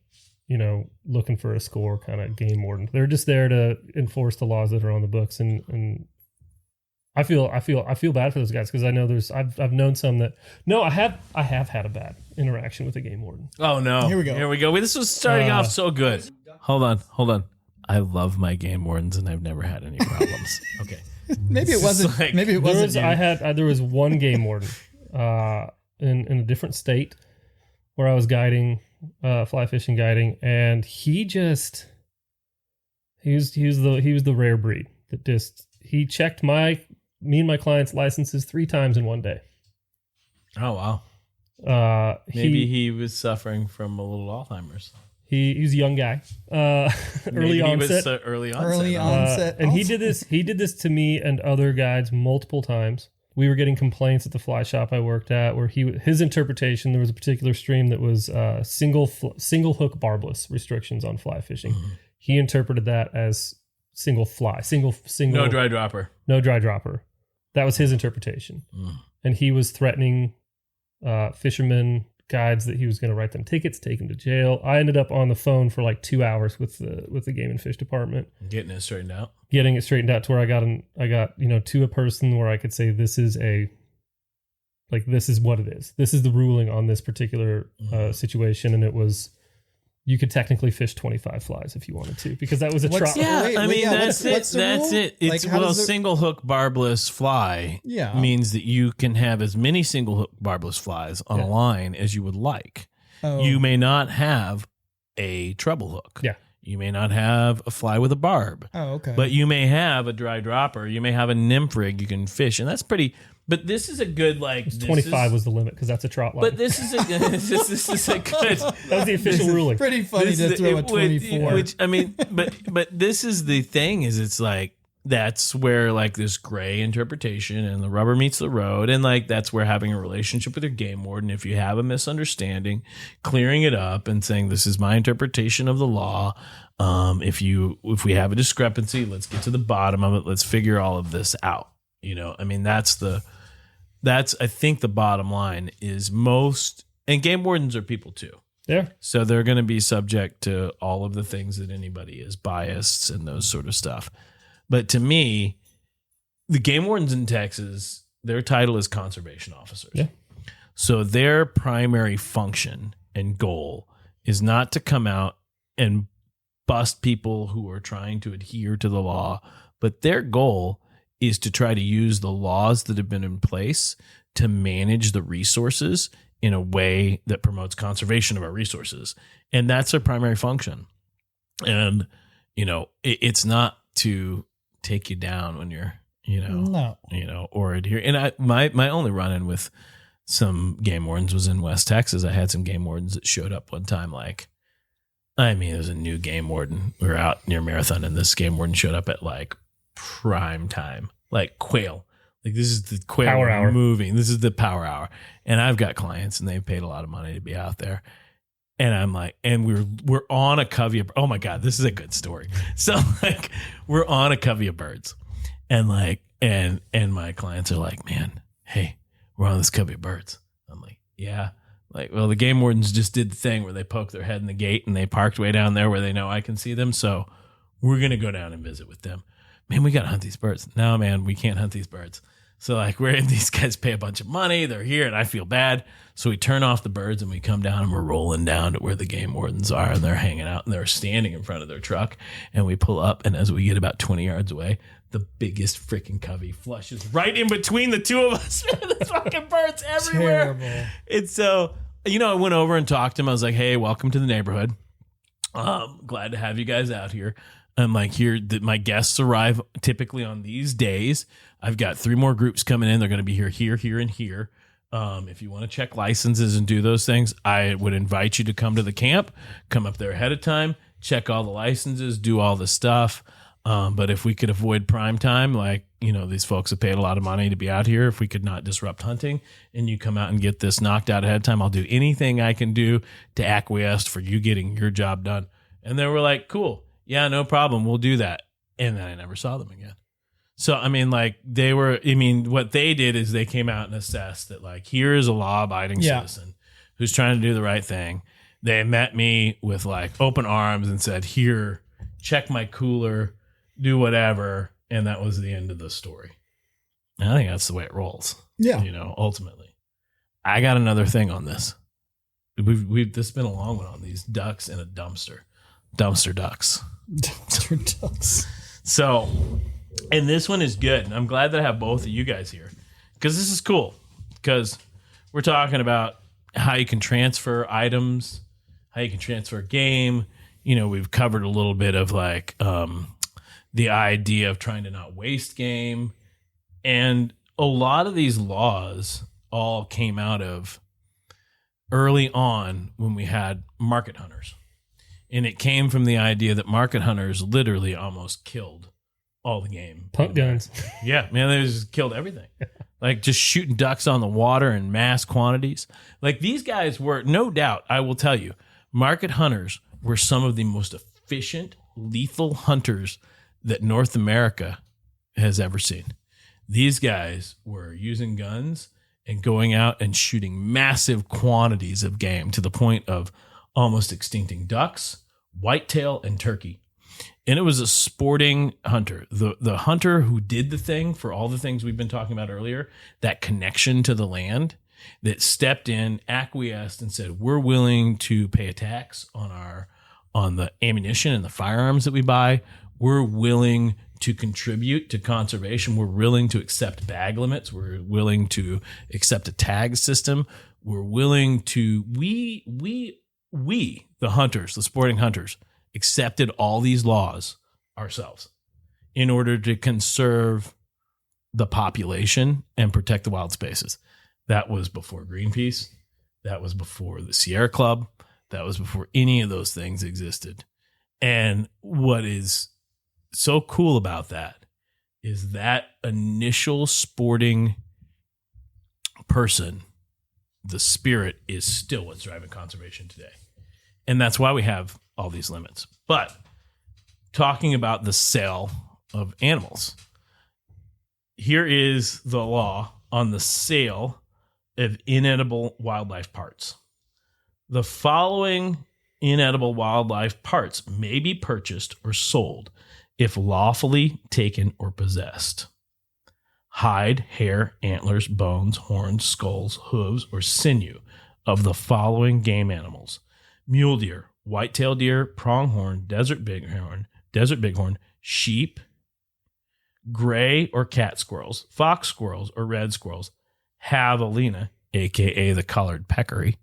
looking for a score kind of game warden. They're just there to enforce the laws that are on the books. And I feel bad for those guys because I know I've known some that I have had a bad interaction with a game warden. Oh no. Here we go. This was starting off so good. Hold on. I love my game wardens and I've never had any problems. Okay. Maybe it wasn't. There was one game warden in a different state where I was guiding, fly fishing guiding, and he was the rare breed that he checked me and my clients' licenses 3 times in one day. Oh wow. Maybe he was suffering from a little Alzheimer's. He's a young guy. Early onset. Early onset. And he did this to me and other guides multiple times. We were getting complaints at the fly shop I worked at where his interpretation, there was a particular stream that was single hook barbless restrictions on fly fishing. Mm-hmm. He interpreted that as single fly, single. No dry dropper. No dry dropper. That was his interpretation. Mm. And he was threatening fishermen, guides that he was going to write them tickets, take them to jail. I ended up on the phone for like 2 hours with the game and fish department, getting it straightened out to where I got to a person where I could say this is what it is. This is the ruling on this particular situation, and it was you could technically fish 25 flies if you wanted to because that was a trout. That's it. It's single hook barbless fly means that you can have as many single hook barbless flies on a line as you would like. Oh. You may not have a treble hook. Yeah. You may not have a fly with a barb. Oh, okay. But you may have a dry dropper. You may have a nymph rig you can fish, and that's pretty. But this is a good 25 was the limit because that's a trout line. But this is a good. That was the official ruling. Pretty funny to throw a 24. But this is the thing is it's like that's where like this gray interpretation and the rubber meets the road, and like that's where having a relationship with your game warden, if you have a misunderstanding, clearing it up and saying this is my interpretation of the law. If we have a discrepancy, let's get to the bottom of it. Let's figure all of this out. That's I think the bottom line is and game wardens are people too. Yeah. So they're going to be subject to all of the things that anybody is, biased and those sort of stuff. But to me, the game wardens in Texas, their title is conservation officers. Yeah. So their primary function and goal is not to come out and bust people who are trying to adhere to the law, but their goal is to try to use the laws that have been in place to manage the resources in a way that promotes conservation of our resources. And that's their primary function. And, it's not to take you down when you're, or adhere. And my only run-in with some game wardens was in West Texas. I had some game wardens that showed up one time. It was a new game warden. We were out near Marathon and this game warden showed up at prime time, like quail. Like this is the quail power hour moving. This is the power hour. And I've got clients and they've paid a lot of money to be out there. And I'm like, and we're on a covey of, oh my God, this is a good story. So we're on a covey of birds and and my clients are like, man, hey, we're on this covey of birds. I'm like, yeah. Well, the game wardens just did the thing where they poke their head in the gate and they parked way down there where they know I can see them. So we're going to go down and visit with them. Man, we got to hunt these birds. No, man, we can't hunt these birds. So these guys pay a bunch of money. They're here and I feel bad. So we turn off the birds and we come down and we're rolling down to where the game wardens are and they're hanging out and they're standing in front of their truck and we pull up. And as we get about 20 yards away, the biggest freaking covey flushes right in between the two of us. There's fucking birds everywhere. Terrible. It's so, I went over and talked to him. I was like, hey, welcome to the neighborhood. Glad to have you guys out here. I'm like, my guests arrive typically on these days. I've got 3 more groups coming in. They're going to be here, and here. If you want to check licenses and do ththose things, I would invite you to come to the camp, come up there ahead of time, check all the licenses, do all the stuff. But if we could avoid prime time, these folks have paid a lot of money to be out here. If we could not disrupt hunting and you come out and get this knocked out ahead of time, I'll do anything I can do to acquiesce for you getting your job done. And they were like, cool. Yeah, no problem. We'll do that. And then I never saw them again. So, I mean, like what they did is they came out and assessed that like, here is a law abiding citizen who's trying to do the right thing. They met me with like open arms and said, here, check my cooler, do whatever. And that was the end of the story. And I think that's the way it rolls. Yeah. Ultimately. I got another thing on this. This has been a long one on these ducks in a dumpster. Dumpster ducks. Dumpster ducks. So, and this one is good. And I'm glad that I have both of you guys here because this is cool because we're talking about how you can transfer items, how you can transfer a game. We've covered a little bit of like the idea of trying to not waste game. And a lot of these laws all came out of early on when we had market hunters. And it came from the idea that market hunters literally almost killed all the game. Pump guns. Yeah, man, they just killed everything. Like just shooting ducks on the water in mass quantities. Like these guys were, no doubt, I will tell you, market hunters were some of the most efficient, lethal hunters that North America has ever seen. These guys were using guns and going out and shooting massive quantities of game to the point of almost extincting ducks, whitetail, and turkey. And it was a sporting hunter. The hunter who did the thing for all the things we've been talking about earlier, that connection to the land, that stepped in, acquiesced, and said, we're willing to pay a tax on the ammunition and the firearms that we buy. We're willing to contribute to conservation. We're willing to accept bag limits. We're willing to accept a tag system. We're willing to, we, the hunters, the sporting hunters, accepted all these laws ourselves in order to conserve the population and protect the wild spaces. That was before Greenpeace. That was before the Sierra Club. That was before any of those things existed. And what is so cool about that is that initial sporting person, the spirit, is still what's driving conservation today. And that's why we have all these limits. But talking about the sale of animals, here is the law on the sale of inedible wildlife parts. The following inedible wildlife parts may be purchased or sold if lawfully taken or possessed: hide, hair, antlers, bones, horns, skulls, hooves, or sinew of the following game animals: mule deer, white-tailed deer, pronghorn, desert bighorn, sheep, gray or cat squirrels, fox squirrels or red squirrels, javelina, aka the colored peccary,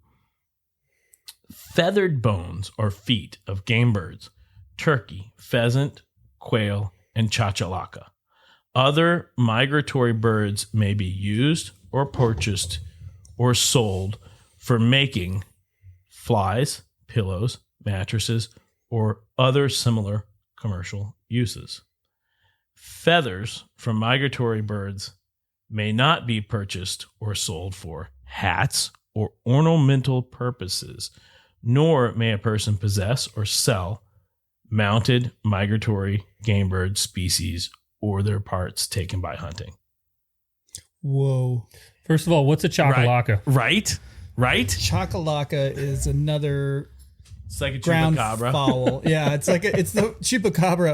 feathered bones or feet of game birds, turkey, pheasant, quail, and chachalaca. Other migratory birds may be used or purchased or sold for making flies, pillows, mattresses, or other similar commercial uses. Feathers from migratory birds may not be purchased or sold for hats or ornamental purposes, nor may a person possess or sell mounted migratory game bird species or their parts taken by hunting. Whoa. First of all, what's a chachalaca? Right? Chachalaca is another It's like a ground chupacabra. fowl. Yeah, it's the chupacabra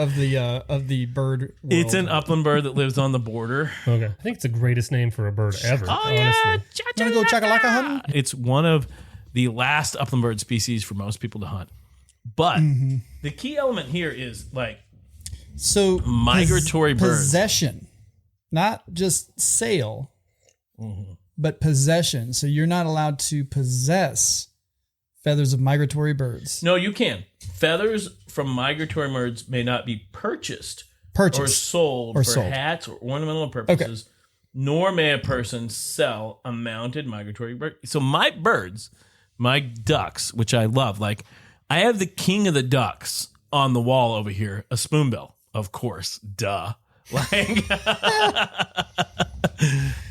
of the bird world. It's an upland bird that lives on the border. Okay. I think it's the greatest name for a bird ever, honestly. Want to go chachalaca hunting? It's one of the last upland bird species for most people to hunt. But the key element here is like migratory birds. Possession, not just sale, but possession. So you're not allowed to possess feathers of migratory birds. No, you can. Feathers from migratory birds may not be purchased or sold for hats or ornamental purposes, nor may a person sell a mounted migratory bird. So my birds, my ducks, which I love, like I have the king of the ducks on the wall over here, a spoonbill, of course, duh. Like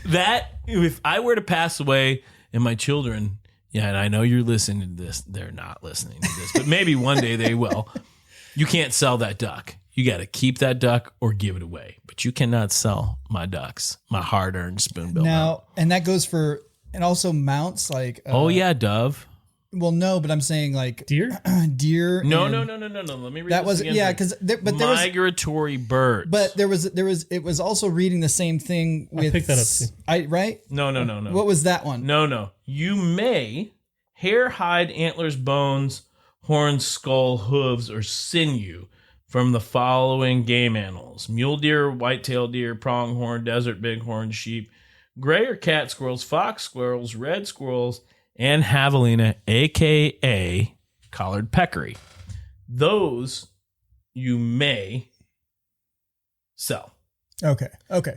that, if I were to pass away and my children, yeah, and I know you're listening to this, they're not listening to this, but maybe one day they will. You can't sell that duck. you got to keep that duck or give it away. But you cannot sell my ducks, my hard-earned spoonbill. Now, and that goes for, and also mounts like. Oh yeah, dove. Well, no, but I'm saying like deer. Deer. No. Let me read That this was again. because there was migratory birds. But there was it was also reading the same thing with. I picked that up too. Right? No. What was that one? No. You may hair, hide, antlers, bones, horns, skull, hooves, or sinew from the following game animals: mule deer, white-tailed deer, pronghorn, desert bighorn, sheep, gray or cat squirrels, fox squirrels, red squirrels, and javelina, a.k.a. collared peccary. Those you may sell. Okay.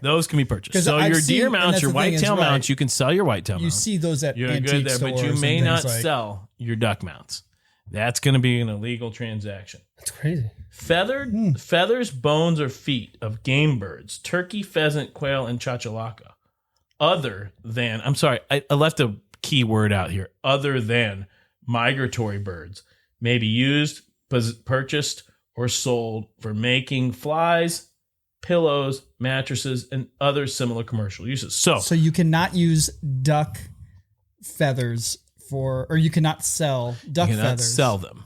Those can be purchased. 'Cause So I've your seen- deer and mounts, that's your the thing is, whitetail right. mounts, you can sell your whitetail You mounts. see those at You're antique good there, but you stores may and not things like- sell your duck mounts. That's going to be an illegal transaction. That's crazy. Feathers, bones, or feet of game birds, turkey, pheasant, quail, and chachalaca. Other than, I'm sorry, I left a key word out here. Other than migratory birds may be used, purchased, or sold for making flies, pillows, mattresses, and other similar commercial uses. So you cannot use duck feathers or you cannot sell duck you cannot feathers. sell them.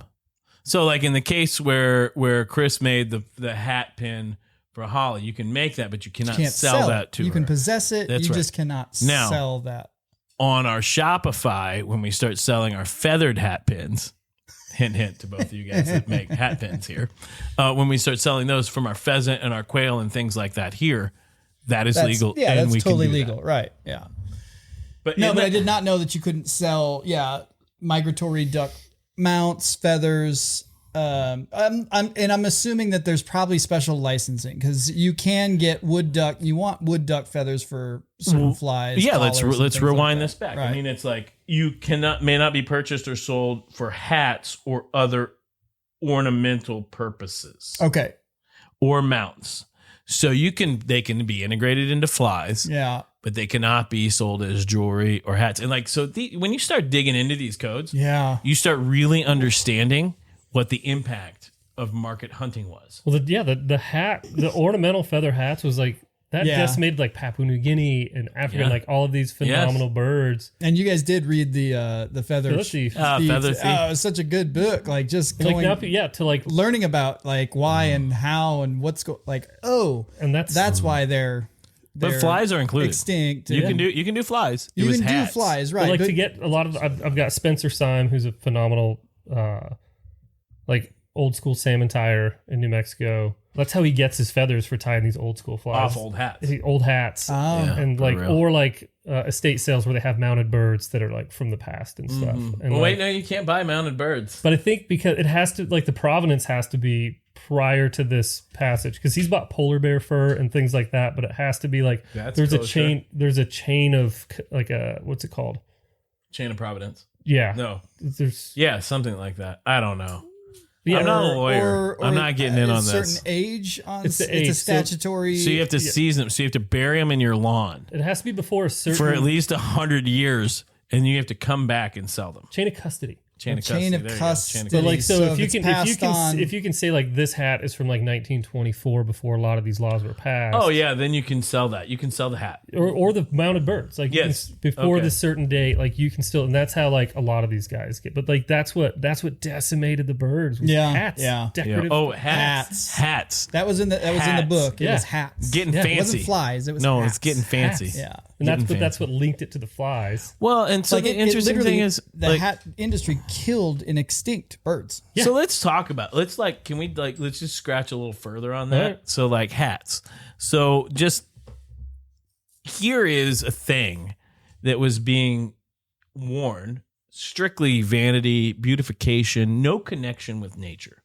So like in the case where Chris made the hat pin for Holly, you can make that, but you cannot can't sell that to her. You can possess it. That's you right. just cannot Now, sell that. On our Shopify, when we start selling our feathered hat pins, hint, hint to both of you guys that make hat pins here. When we start selling those from our pheasant and our quail and things like that here, that's legal. Yeah, and that's we totally can do legal. that. Right. Yeah. But No, but I did not know that you couldn't sell, migratory duck mounts, feathers. I'm assuming that there's probably special licensing because you can get wood duck. You want wood duck feathers for certain flies. Yeah, let's collars, and let's things like rewind that. this back. Right. I mean, it's like you may not be purchased or sold for hats or other ornamental purposes. Okay. Or mounts. So they can be integrated into flies. Yeah. But they cannot be sold as jewelry or hats. And like, so when you start digging into these codes, you start really understanding what the impact of market hunting was. Well, the ornamental feather hats was like that decimated like Papua New Guinea and Africa, like all of these phenomenal birds. And you guys did read the Feather Thief. Feather Thief. Oh, it was such a good book. Like just going, to like learning about like why and how and what's and that's why they're but flies are included. Extinct. You can do flies. You can do flies, right? But to get a lot of, I've got Spencer Syme, who's a phenomenal, like old school salmon tyer in New Mexico. That's how he gets his feathers for tying these old school flies. Off old hats. Old hats. Oh. Yeah, and like, or like estate sales where they have mounted birds that are like from the past and stuff. And wait, no, you can't buy mounted birds. But I think because it has to, like the provenance has to be prior to this passage, because he's bought polar bear fur and things like that, but it has to be like there's a chain of like what's it called? Chain of providence. Yeah. No. There's something like that. I don't know. Yeah, I'm not a lawyer. Or I'm not getting in on this. A certain age on It's the it's a age. statutory. So you have to season them. So you have to bury them in your lawn it has to be before a certain for at least 100 years, and you have to come back and sell them. chain of custody. Chain of custody. So like, So if it's you can say like this hat is from like 1924 before a lot of these laws were passed. Oh yeah, then you can sell that. You can sell the hat. Or the mounted birds. Like Yes. you can, before Okay. this certain date, like you can still, and that's how like a lot of these guys get. But like that's what decimated the birds. Was hats. Yeah. Decorative. Oh, hats. That was in the book. It was hats. Getting It fancy. wasn't flies. It was No, hats. it's getting fancy. Yeah. And Getting that's what linked it to the flies. Well, and so Like the interesting literally, thing is the like, hat industry killed an extinct birds. Yeah. So let's talk about let's just scratch a little further on that. Right. So like hats. So just here is a thing that was being worn, strictly vanity, beautification, no connection with nature.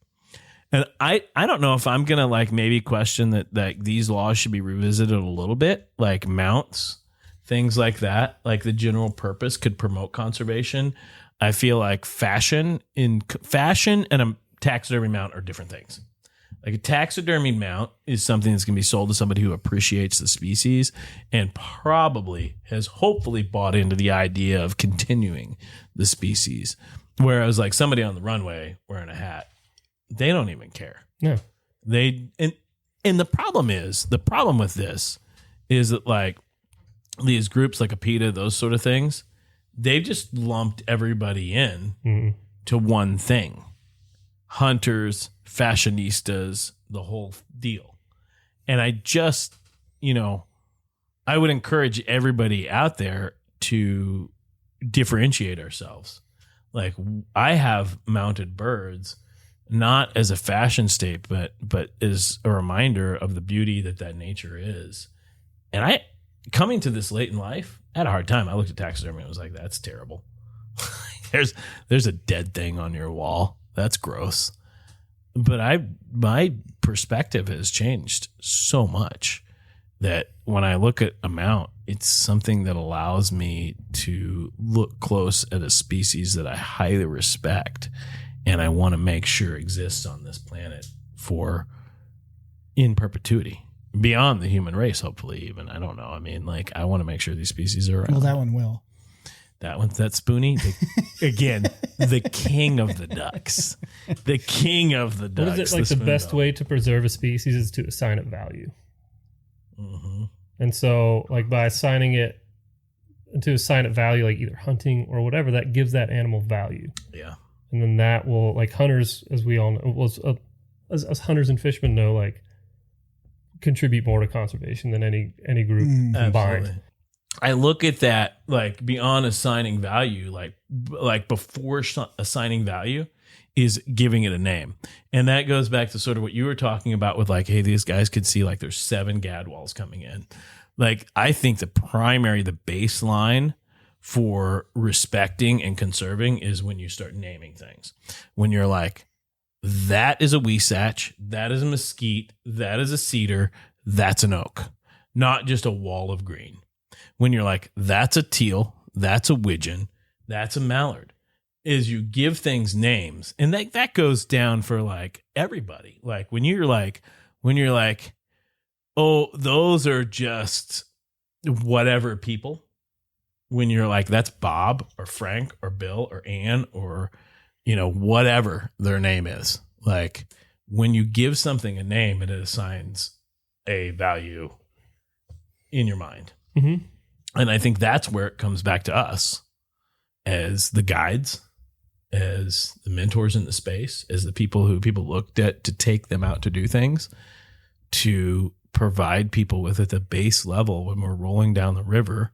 And I don't know if I'm gonna like maybe question that these laws should be revisited a little bit, like mounts, things like that, like the general purpose could promote conservation. I feel like fashion and a taxidermy mount are different things. Like a taxidermy mount is something that's going to be sold to somebody who appreciates the species and probably has hopefully bought into the idea of continuing the species. Whereas like somebody on the runway wearing a hat, they don't even care. No. And the problem with this is that like these groups like APETA, those sort of things, they've just lumped everybody in to one thing. Hunters, fashionistas, the whole deal. And I just, I would encourage everybody out there to differentiate ourselves. Like I have mounted birds, not as a fashion statement, but as a reminder of the beauty that nature is. And coming to this late in life, I had a hard time. I looked at taxidermy and was like, that's terrible. There's a dead thing on your wall. That's gross. But my perspective has changed so much that when I look at a mount, it's something that allows me to look close at a species that I highly respect and I want to make sure exists on this planet in perpetuity, beyond the human race, hopefully even. I don't know. I mean, like, I want to make sure these species are around. Well, that one will. That Spoonie, again, the king of the ducks. The king of the ducks. What is it, like the best way to preserve a species is to assign it value. Mm-hmm. And so, like, by assigning it value, like either hunting or whatever, that gives that animal value. Yeah. And then that will, like, hunters, as we all know, as hunters and fishermen know, like, contribute more to conservation than any group combined. Absolutely. I look at that, like, beyond assigning value, like before assigning value is giving it a name. And that goes back to sort of what you were talking about with, like, hey, these guys could see like there's 7 gadwalls coming in. Like, I think the baseline for respecting and conserving is when you start naming things. When you're like, that is a weesach, that is a mesquite, that is a cedar, that's an oak, not just a wall of green. When you're like, that's a teal, that's a widgeon, that's a mallard, is you give things names. And that goes down for like everybody. Like when you're like, oh, those are just whatever people. When you're like, that's Bob or Frank or Bill or Ann or, whatever their name is. Like when you give something a name, it assigns a value in your mind. Mm-hmm. And I think that's where it comes back to us as the guides, as the mentors in the space, as the people who people looked at to take them out to do things, to provide people with at the base level when we're rolling down the river.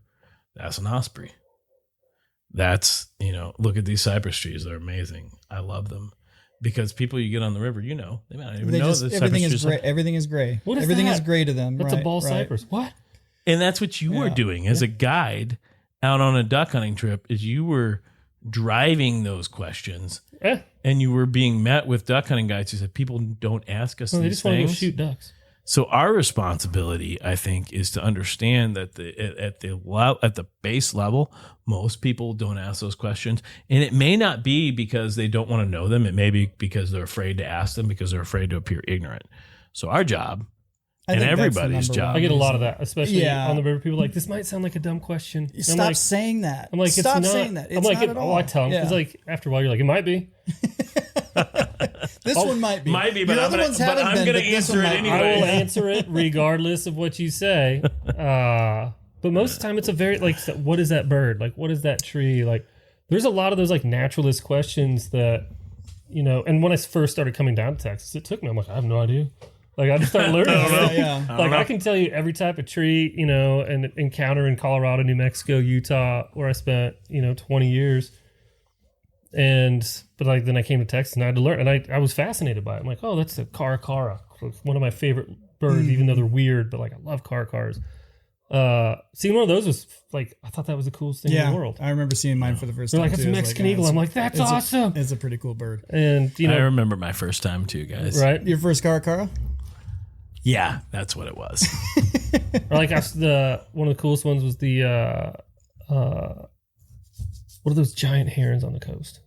That's an osprey. That's, look at these cypress trees. They're amazing. I love them. Because people you get on the river, they might not even know that everything is gray. Everything is gray. What is everything that? is gray to them. That's a ball cypress. What? And that's what you were doing as a guide out on a duck hunting trip, is you were driving those questions. Yeah. And you were being met with duck hunting guides who said, people don't ask us these they just things. want to go shoot ducks. So our responsibility, I think, is to understand that at the base level, most people don't ask those questions. And it may not be because they don't want to know them. It may be because they're afraid to ask them, because they're afraid to appear ignorant. So our job, and everybody's job. I get a lot of that, especially on the river. People are like, this might sound like a dumb question. Stop saying that. I'm like, stop it's not. saying that. It's I'm like, not at all. I tell them, because like after a while, you're like, it might be. This one might be. Might be, but I'm going to answer it anyway. I will answer it regardless of what you say. But most of the time, it's a very, like, what is that bird? Like, what is that tree? Like, there's a lot of those, like, naturalist questions that, and when I first started coming down to Texas, it took me. I'm like, I have no idea. Like, I just started learning. I can tell you every type of tree, and encounter in Colorado, New Mexico, Utah, where I spent, 20 years. But then I came to Texas and I had to learn, and I was fascinated by it. I'm like, oh, that's a caracara, one of my favorite birds, even though they're weird, but like I love caracars. Seeing one of those was like, I thought that was the coolest thing in the world. I remember seeing mine for the first they're time. Like, it's a Mexican eagle. I'm like, that's awesome. It's a pretty cool bird. And I remember my first time too, guys. Right? Your first caracara? Yeah, that's what it was. Or like one of the coolest ones was the what are those giant herons on the coast?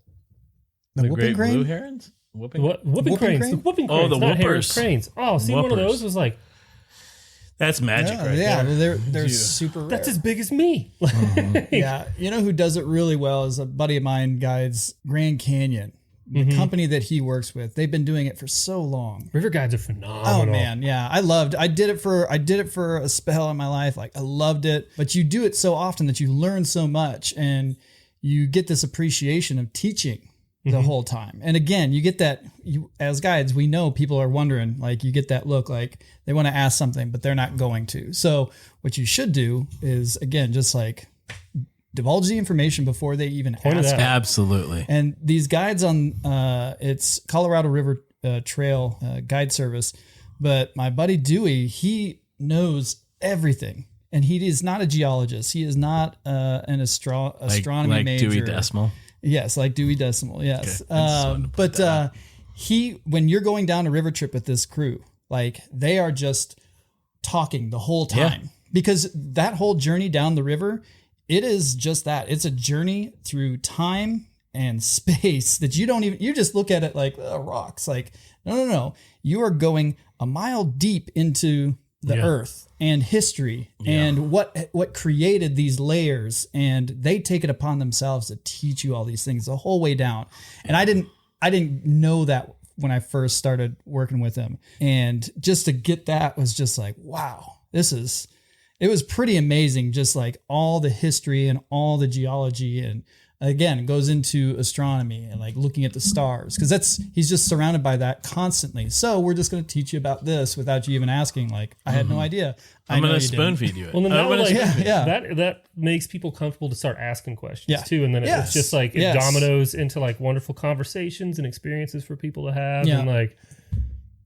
The whooping crane? Blue herons? Whooping cranes. Crane? The whooping Oh, cranes. the not whoopers. herons, cranes. Oh, see, one of those was like, that's magic right there. there. They're super rare. that's as big as me. Yeah. You know who does it really well is a buddy of mine guides Grand Canyon. the company that he works with, they've been doing it for so long. River guides are phenomenal. Oh man, yeah, I did it for a spell in my life. Like I loved it, but you do it so often that you learn so much, and you get this appreciation of teaching the whole time. And again, you get that, as guides, we know people are wondering, like you get that look like they want to ask something, but they're not going to. So what you should do is, again, just like divulge the information before they even ask. Absolutely. And these guides on, it's Colorado River Trail guide service, but my buddy Dewey, he knows everything. And he is not a geologist. He is not an astronomy major. Dewey Decimal. Yes, like Dewey Decimal. Yes, Okay. When you're going down a river trip with this crew, like they are just talking the whole time, because that whole journey down the river, it is just that. It's a journey through time and space that you just look at it like rocks. Like no, you are going a mile deep into the earth and history and what created these layers, and they take it upon themselves to teach you all these things the whole way down. And I didn't know that when I first started working with them, and just to get that was just like, wow, it was pretty amazing. Just like all the history and all the geology, and again, it goes into astronomy and like looking at the stars, because he's just surrounded by that constantly. So we're just going to teach you about this without you even asking. Like, I had no idea. I'm going to spoon feed you it. Well, then that makes people comfortable to start asking questions too. And then it's just like it dominoes into like wonderful conversations and experiences for people to have. And like,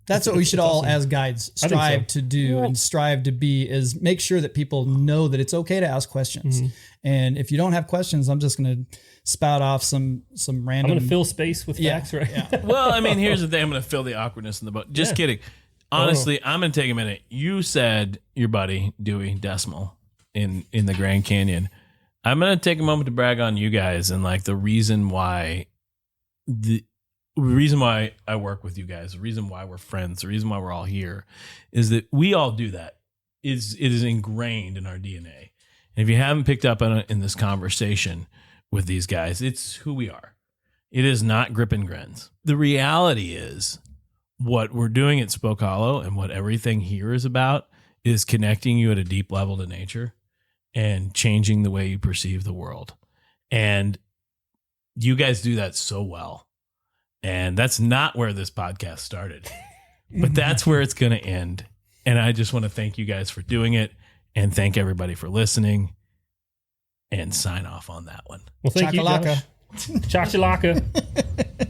that's what we should all, as guides, strive to do and strive to be, is make sure that people know that it's okay to ask questions. And if you don't have questions, I'm just going to spout off some random. I'm going to fill space with facts, right? Yeah. Well, I mean, here's the thing. I'm going to fill the awkwardness in the boat. Just kidding. Honestly, I'm going to take a minute. You said your buddy, Dewey Decimal, in the Grand Canyon. I'm going to take a moment to brag on you guys, and like the reason why I work with you guys, the reason why we're friends, the reason why we're all here is that we all do that. It is ingrained in our DNA. And if you haven't picked up on it in this conversation with these guys, it's who we are. It is not grip and grins. The reality is what we're doing at Spoke Hollow and what everything here is about is connecting you at a deep level to nature and changing the way you perceive the world. And you guys do that so well. And that's not where this podcast started, but that's where it's going to end. And I just want to thank you guys for doing it, and thank everybody for listening, and sign off on that one. Well, thank you, Josh. Chachalaka.